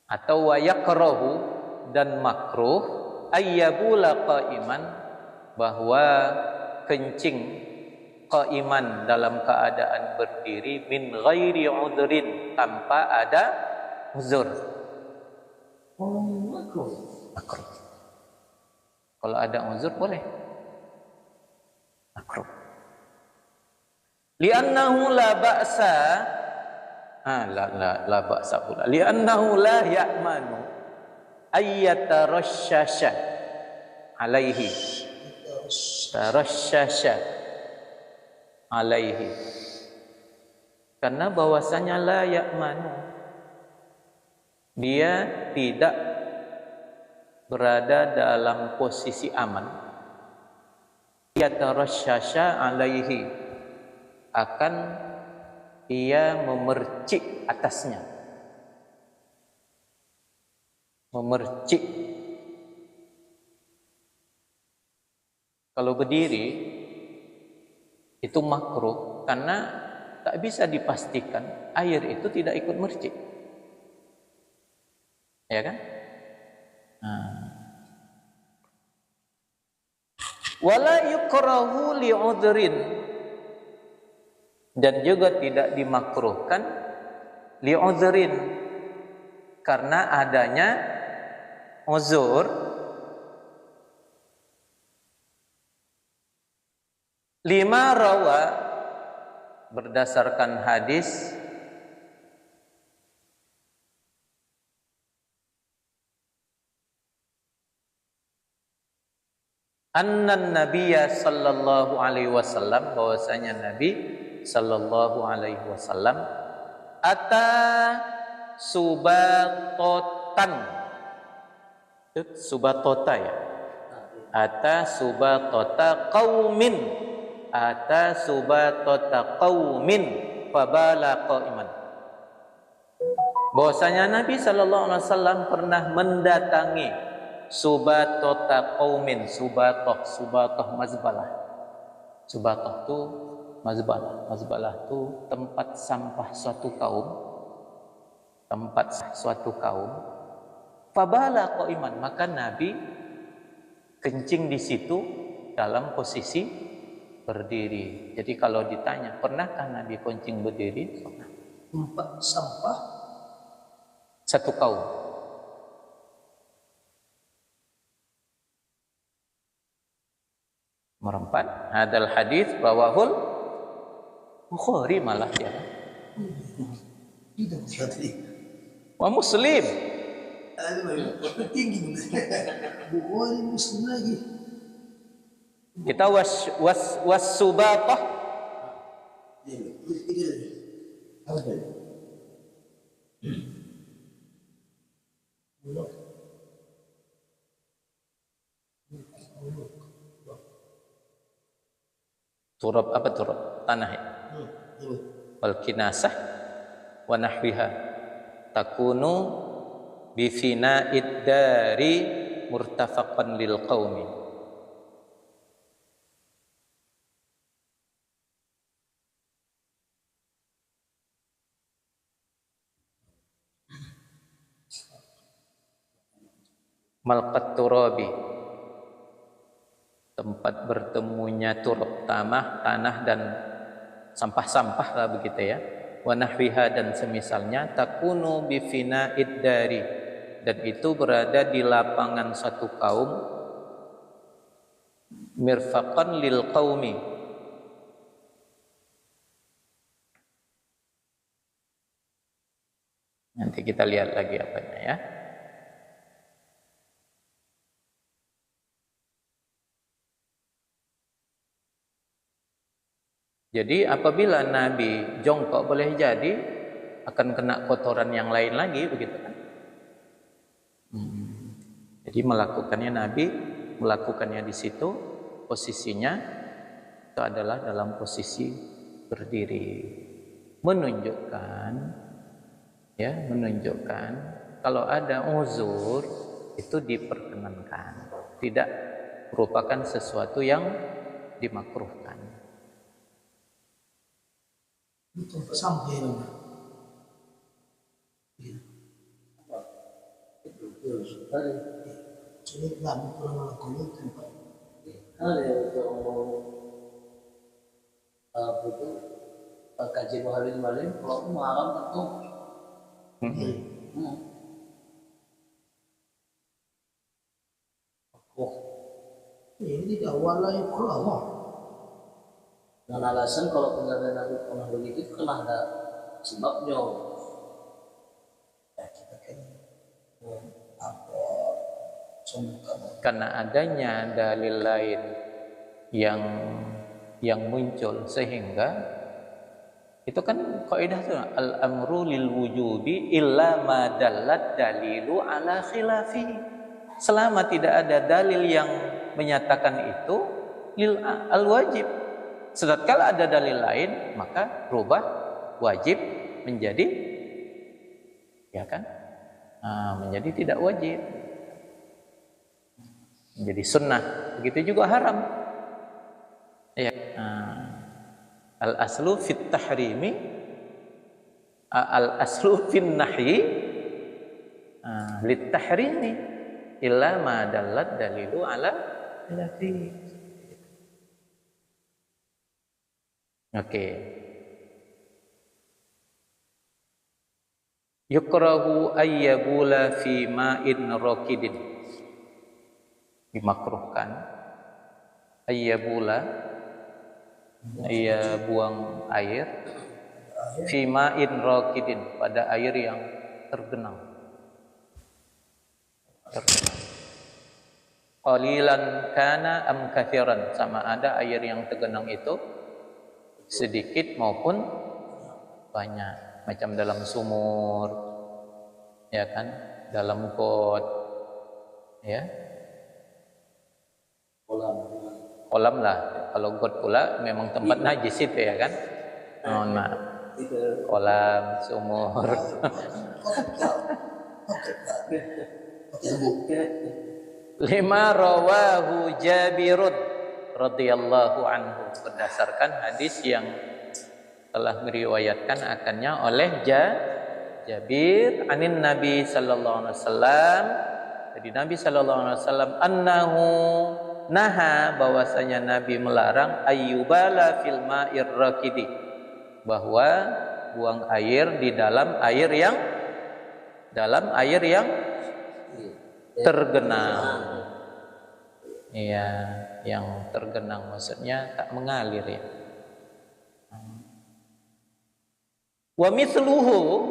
atau wa yakrahu, dan makruh ayyabula qa'iman, bahwa kencing qa'iman dalam keadaan berdiri min ghairi udhrin, tanpa ada uzur. Makruh. Kalau ada uzur boleh makruh. Li'annahu la ba'sa, la ba'sa pula. Li'annahu la ya'manu ayyatarashasha alaihi. Tarashasha alaihi, karena bahwasanya la ya'manu, dia tidak berada dalam posisi aman yatarasyasha alaihi, akan ia memercik atasnya. Memercik. Kalau berdiri itu makruh karena tak bisa dipastikan air itu tidak ikut mercik. Ya kan? Wala yukrahu li'udhrin, dan juga tidak dimakruhkan li'udhrin, karena adanya uzur. Lima rawa, berdasarkan hadis annan nabiyya sallallahu alaihi wasallam, bahwasanya Nabi sallallahu alaihi wasallam ata subatotan, subatota ya, ata subatota qaumin, ata subatota qaumin fabala qaiman, bahwasanya Nabi sallallahu alaihi wasallam pernah mendatangi subatota qaumin. Subatoh mazbalah. Subatoh itu mazbalah. Mazbalah itu tempat sampah suatu kaum. Tempat suatu kaum. Fabala qaiman, maka Nabi kencing di situ dalam posisi berdiri. Jadi kalau ditanya, pernahkah Nabi kencing berdiri? Pernah. Tempat sampah Satu kaum. Merempat. Hadal hadis rawahul Bukhari, malah ya. itu tadi. Wa Muslim. Aduh, tinggi. Bukhari Muslim lagi. Kita was subatah. Turab, apa turab? Tanah ya. Wal kinasah wa nahwiha takunu bi fina'id dari murtafaqan lil qaumi. Malqat turabi, tempat bertemunya turab, tanah dan sampah-sampah lah begitu ya. Wa nahwiha, dan semisalnya. Takunu bi fina'id dari, dan itu berada di lapangan satu kaum. Mirfaqan lil qaumi, nanti kita lihat lagi apanya ya. Jadi apabila Nabi jongkok, boleh jadi akan kena kotoran yang lain lagi, begitu kan? Jadi Nabi melakukannya di situ, posisinya itu adalah dalam posisi berdiri, menunjukkan kalau ada uzur itu diperkenankan, tidak merupakan sesuatu yang dimakruhkan. Itu sampai jadi Nabi pernah melakukan itu, Pak. Ada yang itu kaji muhalil malim, kalau malam tentu. Ini tidak wala yukrah. Dengan alasan kalau benar Nabi pernah begitu, kena ada sebabnya. Ya, kita kan karena adanya dalil lain yang muncul, sehingga itu kan kaidah itu, al amru lil wujubi illa ma dallat dalilu ala khilafi. Selama tidak ada dalil yang menyatakan itu, lil al-wajib. Sedatkala ada dalil lain, maka rubah wajib menjadi, ya kan? Menjadi tidak wajib, menjadi sunnah. Begitu juga haram. Ya. Al-aslu fit tahrimi, al-aslu fin nahyi, lit tahrimi illa ma dallat dalilu ala fi. Oke. Yukrahu ayyabula fi ma'in raqidin. Dimakruhkan ayyabula, ia buang air fi ma'in raqidin, pada air yang tergenang. Qalilan kana am kathiran, sama ada air yang tergenang itu sedikit maupun banyak, macam dalam sumur, ya kan, dalam got, ya, kolam lah. Kalau got pula memang tempat najis itu, ya kan. Mohon maaf, kolam, sumur. Lima rawahu Jabirun radhiyallahu anhu, berdasarkan hadis yang telah meriwayatkan akannya oleh Jabir anin Nabi sallallahu alaihi wasallam, dari Nabi sallallahu alaihi wasallam, annahu naha, bahwasanya Nabi melarang ayyubala fil ma'ir raqidi, bahwa buang air di dalam air yang tergenang. Iya, yang tergenang maksudnya tak mengalir, ya. Wa mithluhu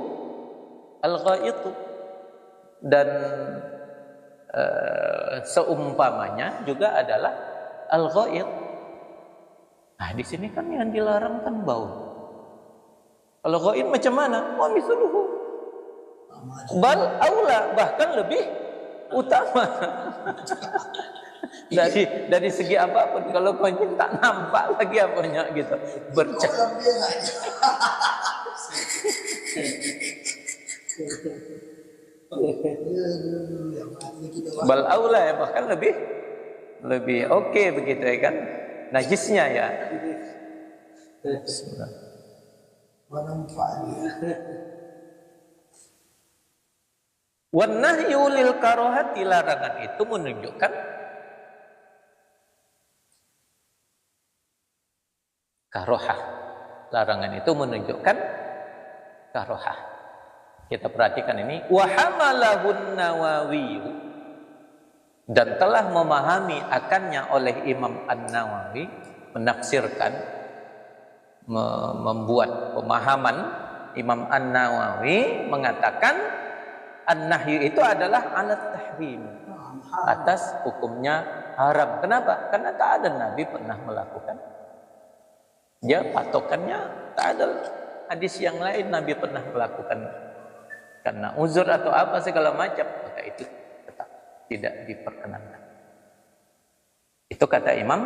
al-ghaitu, dan seumpamanya juga adalah al-ghait. Nah, di sini kan yang dilarang kan bau. Kalau ghait macam mana? Wa mithluhu, bal aula, bahkan lebih utama. dari segi apapun, kalau kencing tak nampak lagi apanya gitu, bal aula, ya, bahkan lebih oke begitu, ya kan, najisnya, ya. Wan nahyu lil karahati, larangan itu menunjukkan karohah. Larangan itu menunjukkan karohah. Kita perhatikan ini. Wa hamalahun Nawawi, dan telah memahami akannya oleh Imam An-Nawawi, menafsirkan, membuat pemahaman. Imam An-Nawawi mengatakan an-nahyu itu adalah alat tahrim, atas hukumnya haram. Kenapa? Karena tak ada Nabi pernah melakukan. Dia patokannya tak ada hadis yang lain Nabi pernah melakukan, karena uzur atau apa segala macam, maka itu tetap tidak diperkenankan. Itu kata Imam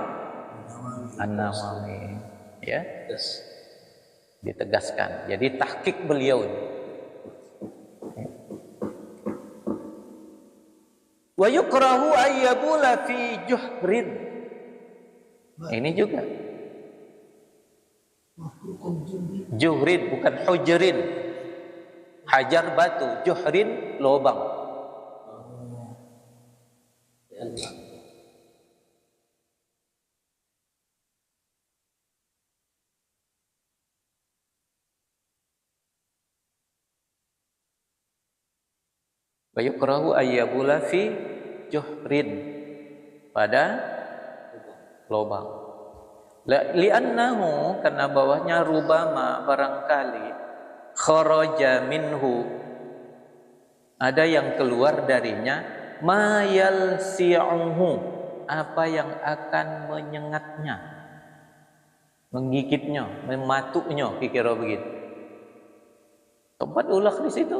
An-Nawawi, ya, ditegaskan. Jadi tahqiq beliau. Wa yukrahu ayyabula fi juhrin. Ini juga juhrin, bukan hujrin. Hajar batu, juhrin lubang. Wa yukrahu ayyabula fi juhrin, pada lubang. Li'annahu, karena bawahnya rubama, barangkali, kharaja minhu, ada yang keluar darinya, ma yalsi'uhu, apa yang akan menyengatnya, menggigitnya, mematuknya, kira begitu. Tempat ulah di situ,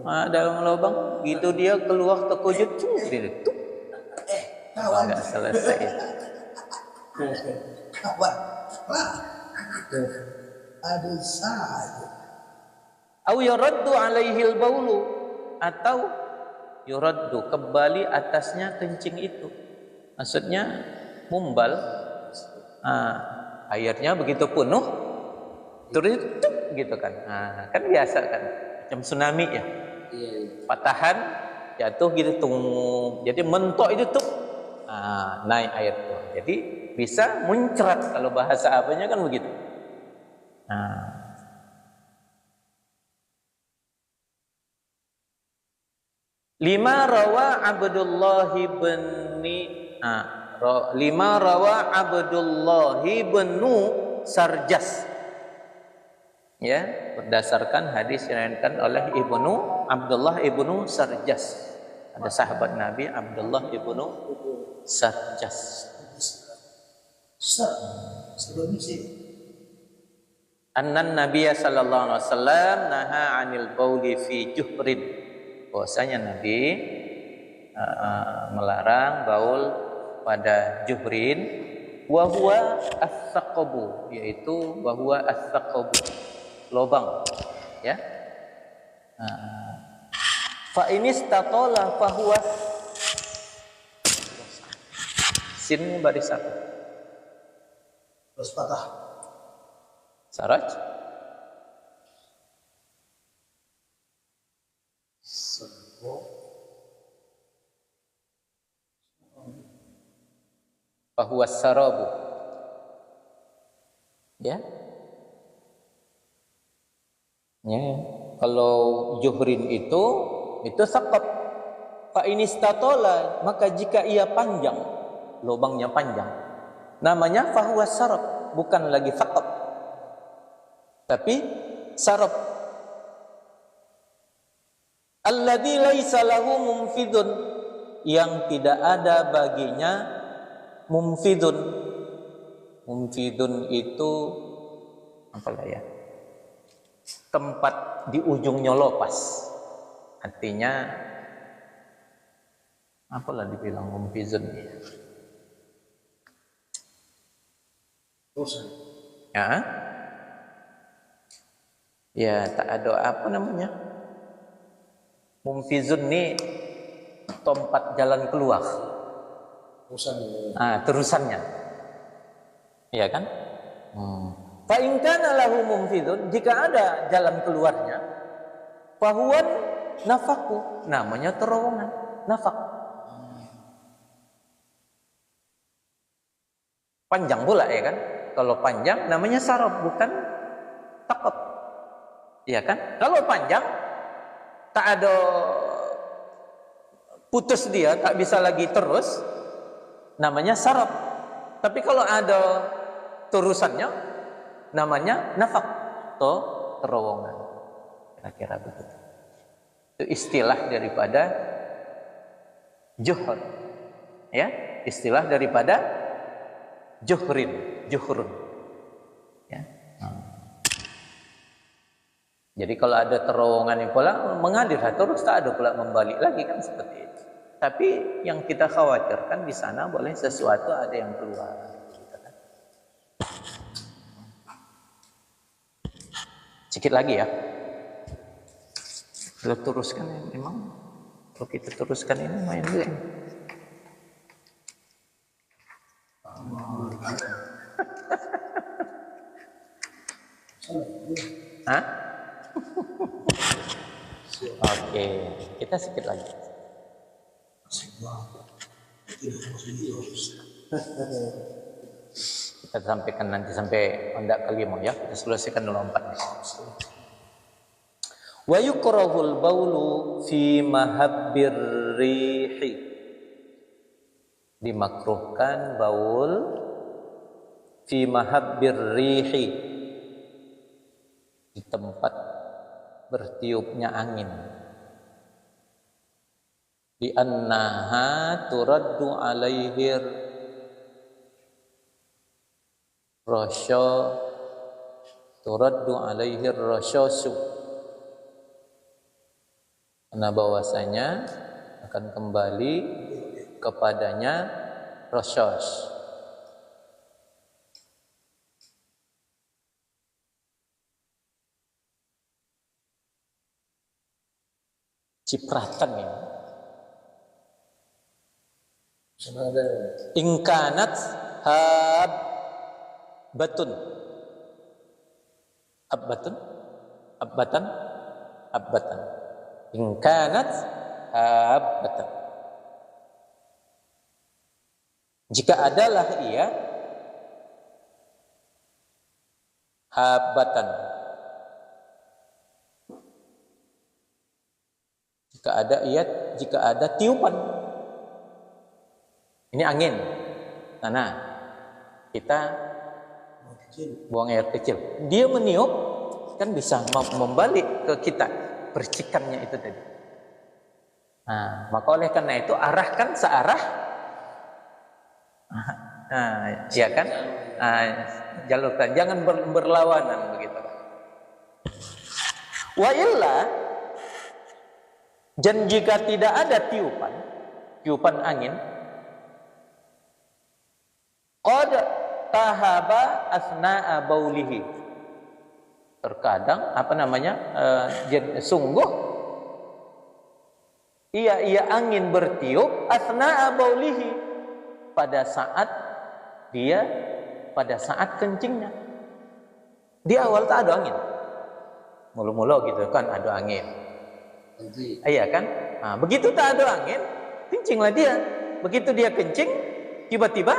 dalam lubang, gitu dia keluar terkujut, dia tuh, enggak selesai. Kawan. Lah. Ada saja. Au yuraddu alaihil baulu, atau yuraddu, kembali atasnya kencing itu. Maksudnya mumbal, airnya begitu penuh terus tuk, gitu kan. Kan biasa kan, macam tsunami ya. Iya. Patahan jatuh gitu tung. Jadi mentok itu tuh naik air tuh. Jadi bisa muncrat, kalau bahasa apanya kan begitu. Lima rawa Abdullah bin Sarjas, ya, berdasarkan hadis yang diriwayatkan oleh Abdullah ibnu Sarjas. Ada sahabat Nabi Abdullah ibnu Sarjas. Sebelum sih. Annan Nabiya sallallahu alaihi wasallam naha 'anil bauli fi juhrin. Bahwasanya Nabi melarang baul pada juhrin, wa huwa as-saqabu, yaitu wa huwa as-saqabu, lubang, ya. Fa in istatola fa huwa sin baris satu. Terus patah. Saraj. Fahuwa sarabu, ya. Kalau juhrin itu saqab. Fa in istatola, maka jika ia panjang, lubangnya panjang, namanya fahuwa sarab, bukan lagi saqab, tapi sarab. Alladzi laisa lahu mumfidun, yang tidak ada baginya mumfidun. Mumfidun itu apalah ya? Tempat di ujungnya lopas. Artinya apalah dibilang mumfidun ya? Bosan. Ya, tak ada apa namanya? Mumfizun ini tempat jalan keluar. Terusannya. Iya kan? Fa in kana lahu mumfizun, jika ada jalan keluarnya, fahuwan nafaku, namanya terowongan, nafak. Panjang pula ya kan? Kalau panjang namanya sarab, bukan taqab. Iya kan? Kalau panjang tak ada putus, dia tak bisa lagi terus, namanya sarab. Tapi kalau ada terusannya, namanya nafak atau terowongan. Kira-kira begitu. Itu istilah daripada juhur, ya, istilah daripada juhrun, ya. Jadi kalau ada terowongan yang pula mengalir terus, tak ada pula membalik lagi, kan seperti itu. Tapi yang kita khawatirkan di sana boleh sesuatu ada yang keluar. Sedikit lagi ya. Kalau teruskan memang, kalau kita teruskan ini main dulu. Hah? Oke, kita sedikit lagi. Kita sampaikan nanti sampai ondak kelima ya. Kita selesaikan dulu 4. Wa yukrahul baulu fi mahabbir rihi. Dimakruhkan baul fi mahabbir rihi, di tempat bertiupnya angin. Di annaha turaddu alaihir rasya, turaddu alaihir rasyasu, karena bahwasanya akan kembali kepadanya rasyas. cipratan ini. Senada. Ingkanat habbatun. Abbatan. Ingkanat habbatan. Jika adalah ia habbatan. Jika ada tiupan. Ini angin. Nah, kita buang air kecil. Dia meniup, kan bisa membalik ke kita percikannya itu tadi. Nah, maka oleh karena itu arahkan searah. Nah, ya kan? Nah, jalurkan, jangan berlawanan begitu. Wa illa, dan jika tidak ada tiupan angin, qad tahaba asna'a baulihi. Terkadang sungguh ia angin bertiup asna'a baulihi pada saat kencingnya. Di awal tak ada angin. Mulu-mulu gitu kan ada angin. Iya kan? Nah, begitu tak ada angin, kencinglah dia. Begitu dia kencing, tiba-tiba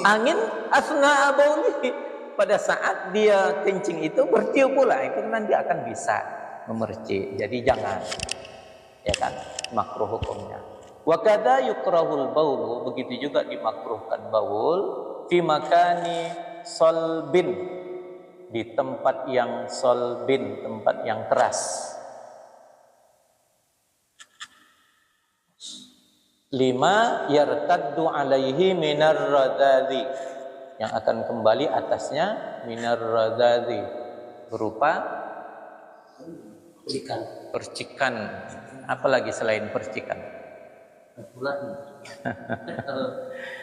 angin asna'a baulihi, pada saat dia kencing itu bertiup pula, itu nanti akan bisa memercik. Jadi jangan, ya kan, makruh hukumnya. Wa kadza yukrahul baulu, begitu juga dimakruhkan baul fi makani solbin, di tempat yang solbin, tempat yang keras. 5 yartaddu alaihi minar radadi, yang akan kembali atasnya minar radadi, berupa percikan. Apalagi selain percikan?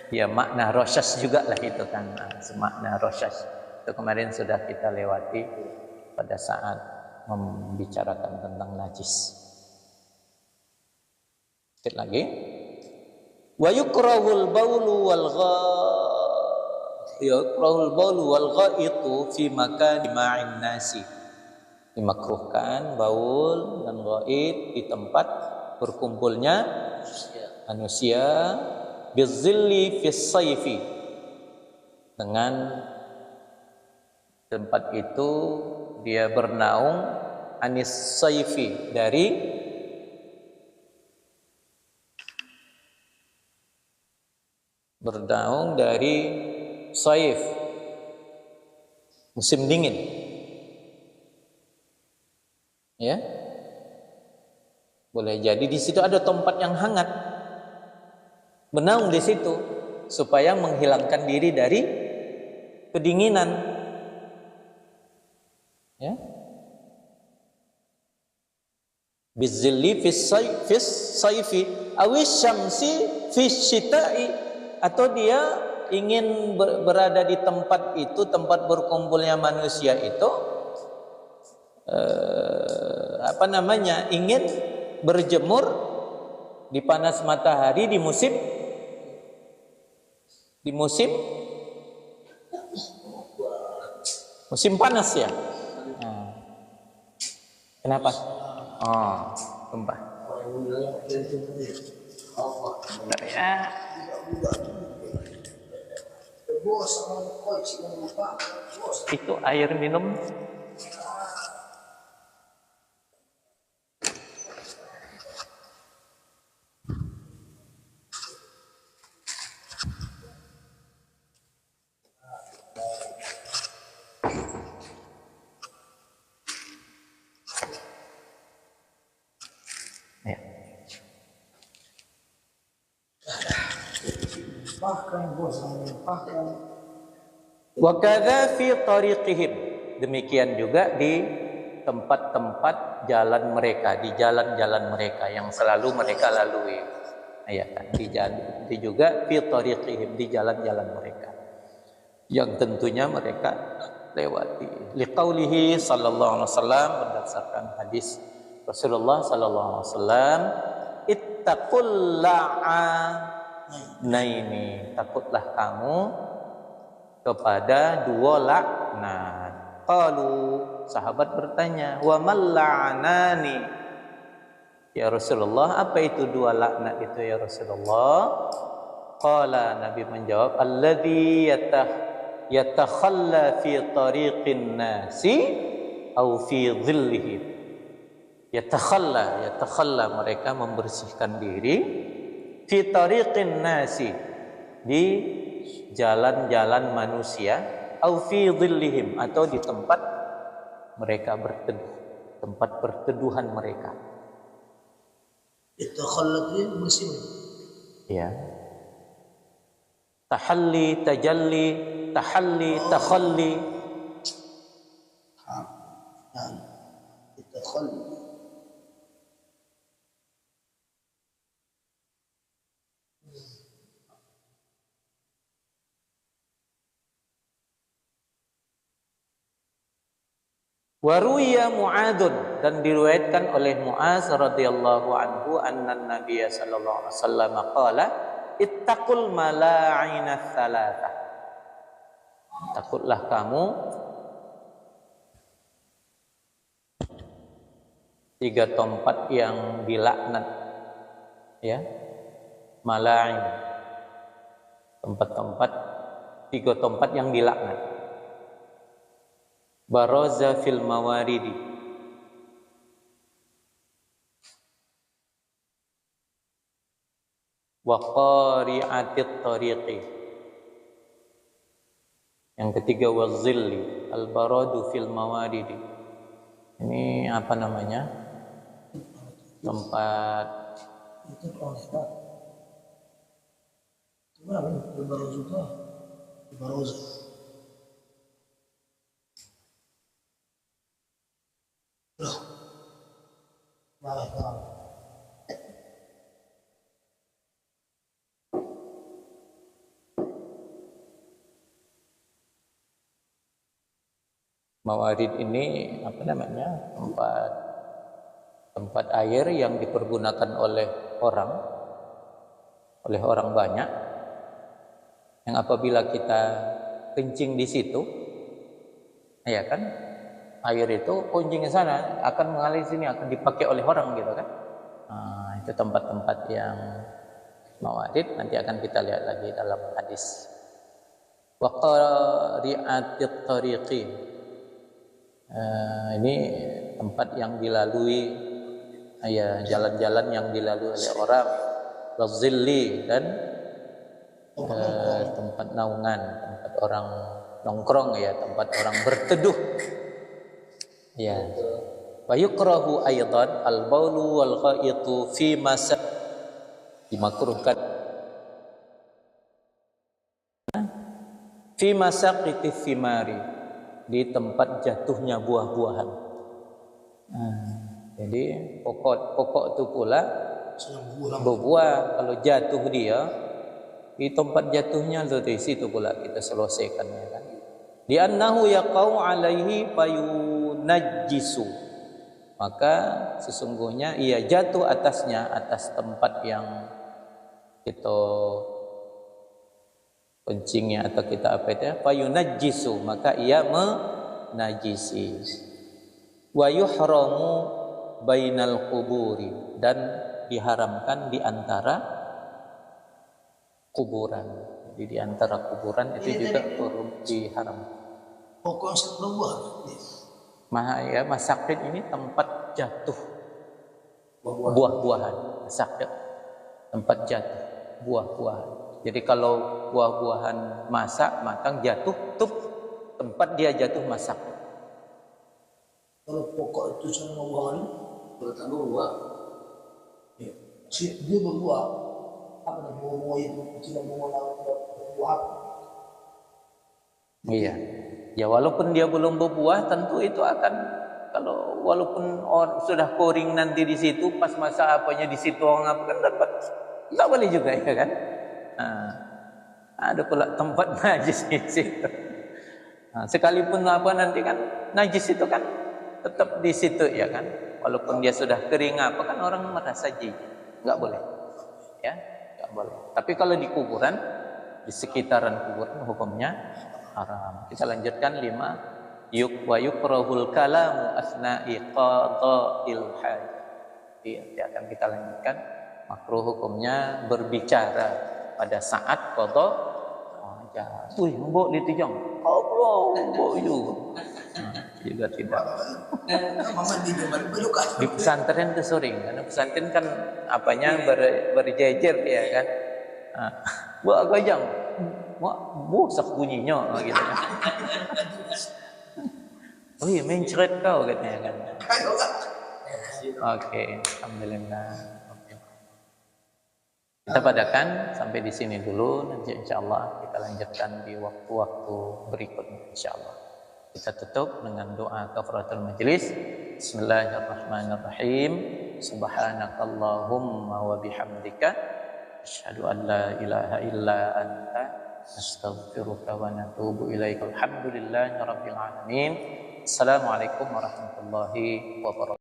Ya, makna rosyas juga lah itu kan. Semakna rosyas itu kemarin sudah kita lewati pada saat membicarakan tentang najis. Sedikit lagi. Wa yukrahul baulu wal ghaitu fi makan ma'in nasi. Dimakruhkan baul dan ghaid di tempat berkumpulnya manusia, bizilli fis sayfi, dengan tempat itu dia bernaung anis sayfi, dari saif, musim dingin, ya. Boleh jadi di situ ada tempat yang hangat, bernaung di situ supaya menghilangkan diri dari kedinginan, ya. Bizilli fis sayfi awis syamsi fis syita'i, atau dia ingin berada di tempat itu, tempat berkumpulnya manusia itu, ingin berjemur di panas matahari di musim panas, ya. Nah. Kenapa? Oh, tumpah. Ya. Itu air minum. Wa kadza fi tariqihim, demikian juga di tempat-tempat jalan mereka, di jalan-jalan mereka yang selalu mereka lalui. Ya kan, di juga fi tariqihim, di jalan-jalan mereka yang tentunya mereka lewati. Liqaulihi sallallahu alaihi wasallam, berdasarkan hadis Rasulullah sallallahu alaihi wasallam, ittaqul la'anaini, takutlah kamu kepada dua laknat. Qalu, sahabat bertanya, wa mal la'anani? Ya Rasulullah, apa itu dua laknat itu ya Rasulullah? Qala, Nabi menjawab, alladzi yatakhalla fi tariqin nasi au fi dhillihim. Yatakhalla mereka membersihkan diri fi tariqin nasi, di jalan-jalan manusia, au fi dhillihim, atau di tempat mereka berteduh, tempat perteduhan mereka. Itu khallatnya bersih. Ya. Tahalli, tajalli, takhalli. Itu khalli. Waruya Mu'adzun, dan diriwayatkan oleh Mu'adz radhiyallahu anhu anna Nabiy sallallahu alaihi wasallam qala ittaqul mala'ina tsalatsa. Takutlah kamu tiga tempat yang dilaknat, ya, mala'in, tempat-tempat, tiga tempat yang dilaknat. Baraza fil mawaridi, wa qari'atit tariqi. Yang ketiga wazilli, al baradu fil mawaridi. Ini apa namanya? Tempat Itu oleh Pak. Gimana Baroza itu? Baroza. Loh. Malah Pak. mawarid ini apa namanya? Tempat air yang dipergunakan oleh orang banyak, yang apabila kita kencing di situ, ya kan, air itu kencing ke sana akan mengalir sini, akan dipakai oleh orang gitu kan. Nah, itu tempat-tempat yang mawarid, nanti akan kita lihat lagi dalam hadis. Wa qari'atit tariqi, ini tempat yang dilalui, ya, jalan-jalan yang dilalui oleh orang. Wazilli, dan tempat naungan, tempat orang nongkrong, ya, tempat orang berteduh, ya. Wa yukrahu aidan al-baulu wal ghaitu fi masa, dimakruhkan fi masaqiti thimari, di tempat jatuhnya buah-buahan. Jadi pokok itu pula berbuah, kalau jatuh dia di tempat jatuhnya, dari situ pula kita selesaikan, ya kan. Di annahu yaqau alaihi fayunajjisu, maka sesungguhnya ia jatuh atasnya, atas tempat yang kita kencingnya atau kita apa itu, fayunajjisu, maka ia menajisi. Wa yuhramu bainal quburi, dan diharamkan di antara kuburan. Jadi di antara kuburan itu juga diharamkan. Pokok berbuah. Ya, masakit ini tempat jatuh buah-buahan. Masakit, tempat jatuh buah-buahan. Jadi kalau buah-buahan masak, matang, jatuh, tempat dia jatuh masak. Kalau pokok itu sama buah bertambah buah. ya, dia berbuah. Apa namanya buah itu? Cuma buah. Iya. Ya, walaupun dia belum berbuah, tentu itu akan, kalau walaupun sudah koring nanti di situ, pas masa apanya di situ orang apa kan dapat, nggak boleh juga, ya kan? Ada pula tempat najis di situ. Sekalipun apa nanti kan najis itu kan tetap di situ ya kan. Walaupun dia sudah kering apa kan orang merasa jijik. Enggak boleh. Ya, enggak boleh. Tapi kalau di kuburan, di sekitaran kuburan hukumnya haram. Kita lanjutkan 5. Wa yukrahul kalamu asna'i qada'il haj. Nanti akan kita lanjutkan. Makruh hukumnya berbicara pada saat qada hajat. Wih, mbok ditijang. Allah, mbok juga. Juga tidak. Mama di Jember berduka. Di pesantren itu sering, karena pesantren kan apanya berjejer ya kan. Buat gajang, busak bunyinya gitu kan. Wih, mencret kau katanya kan. Oke, alhamdulillah. Kita padakan sampai di sini dulu. Nanti insya Allah kita lanjutkan di waktu-waktu berikutnya insya Allah. Kita tutup dengan doa kafaratul majlis. Bismillahirrahmanirrahim. Subhanakallahumma wa bihamdika asyhadu an la ilaha illa anta astaghfiruka wa natubu ilaika. Alhamdulillahirabbil alamin. Assalamualaikum warahmatullahi wabarakatuh.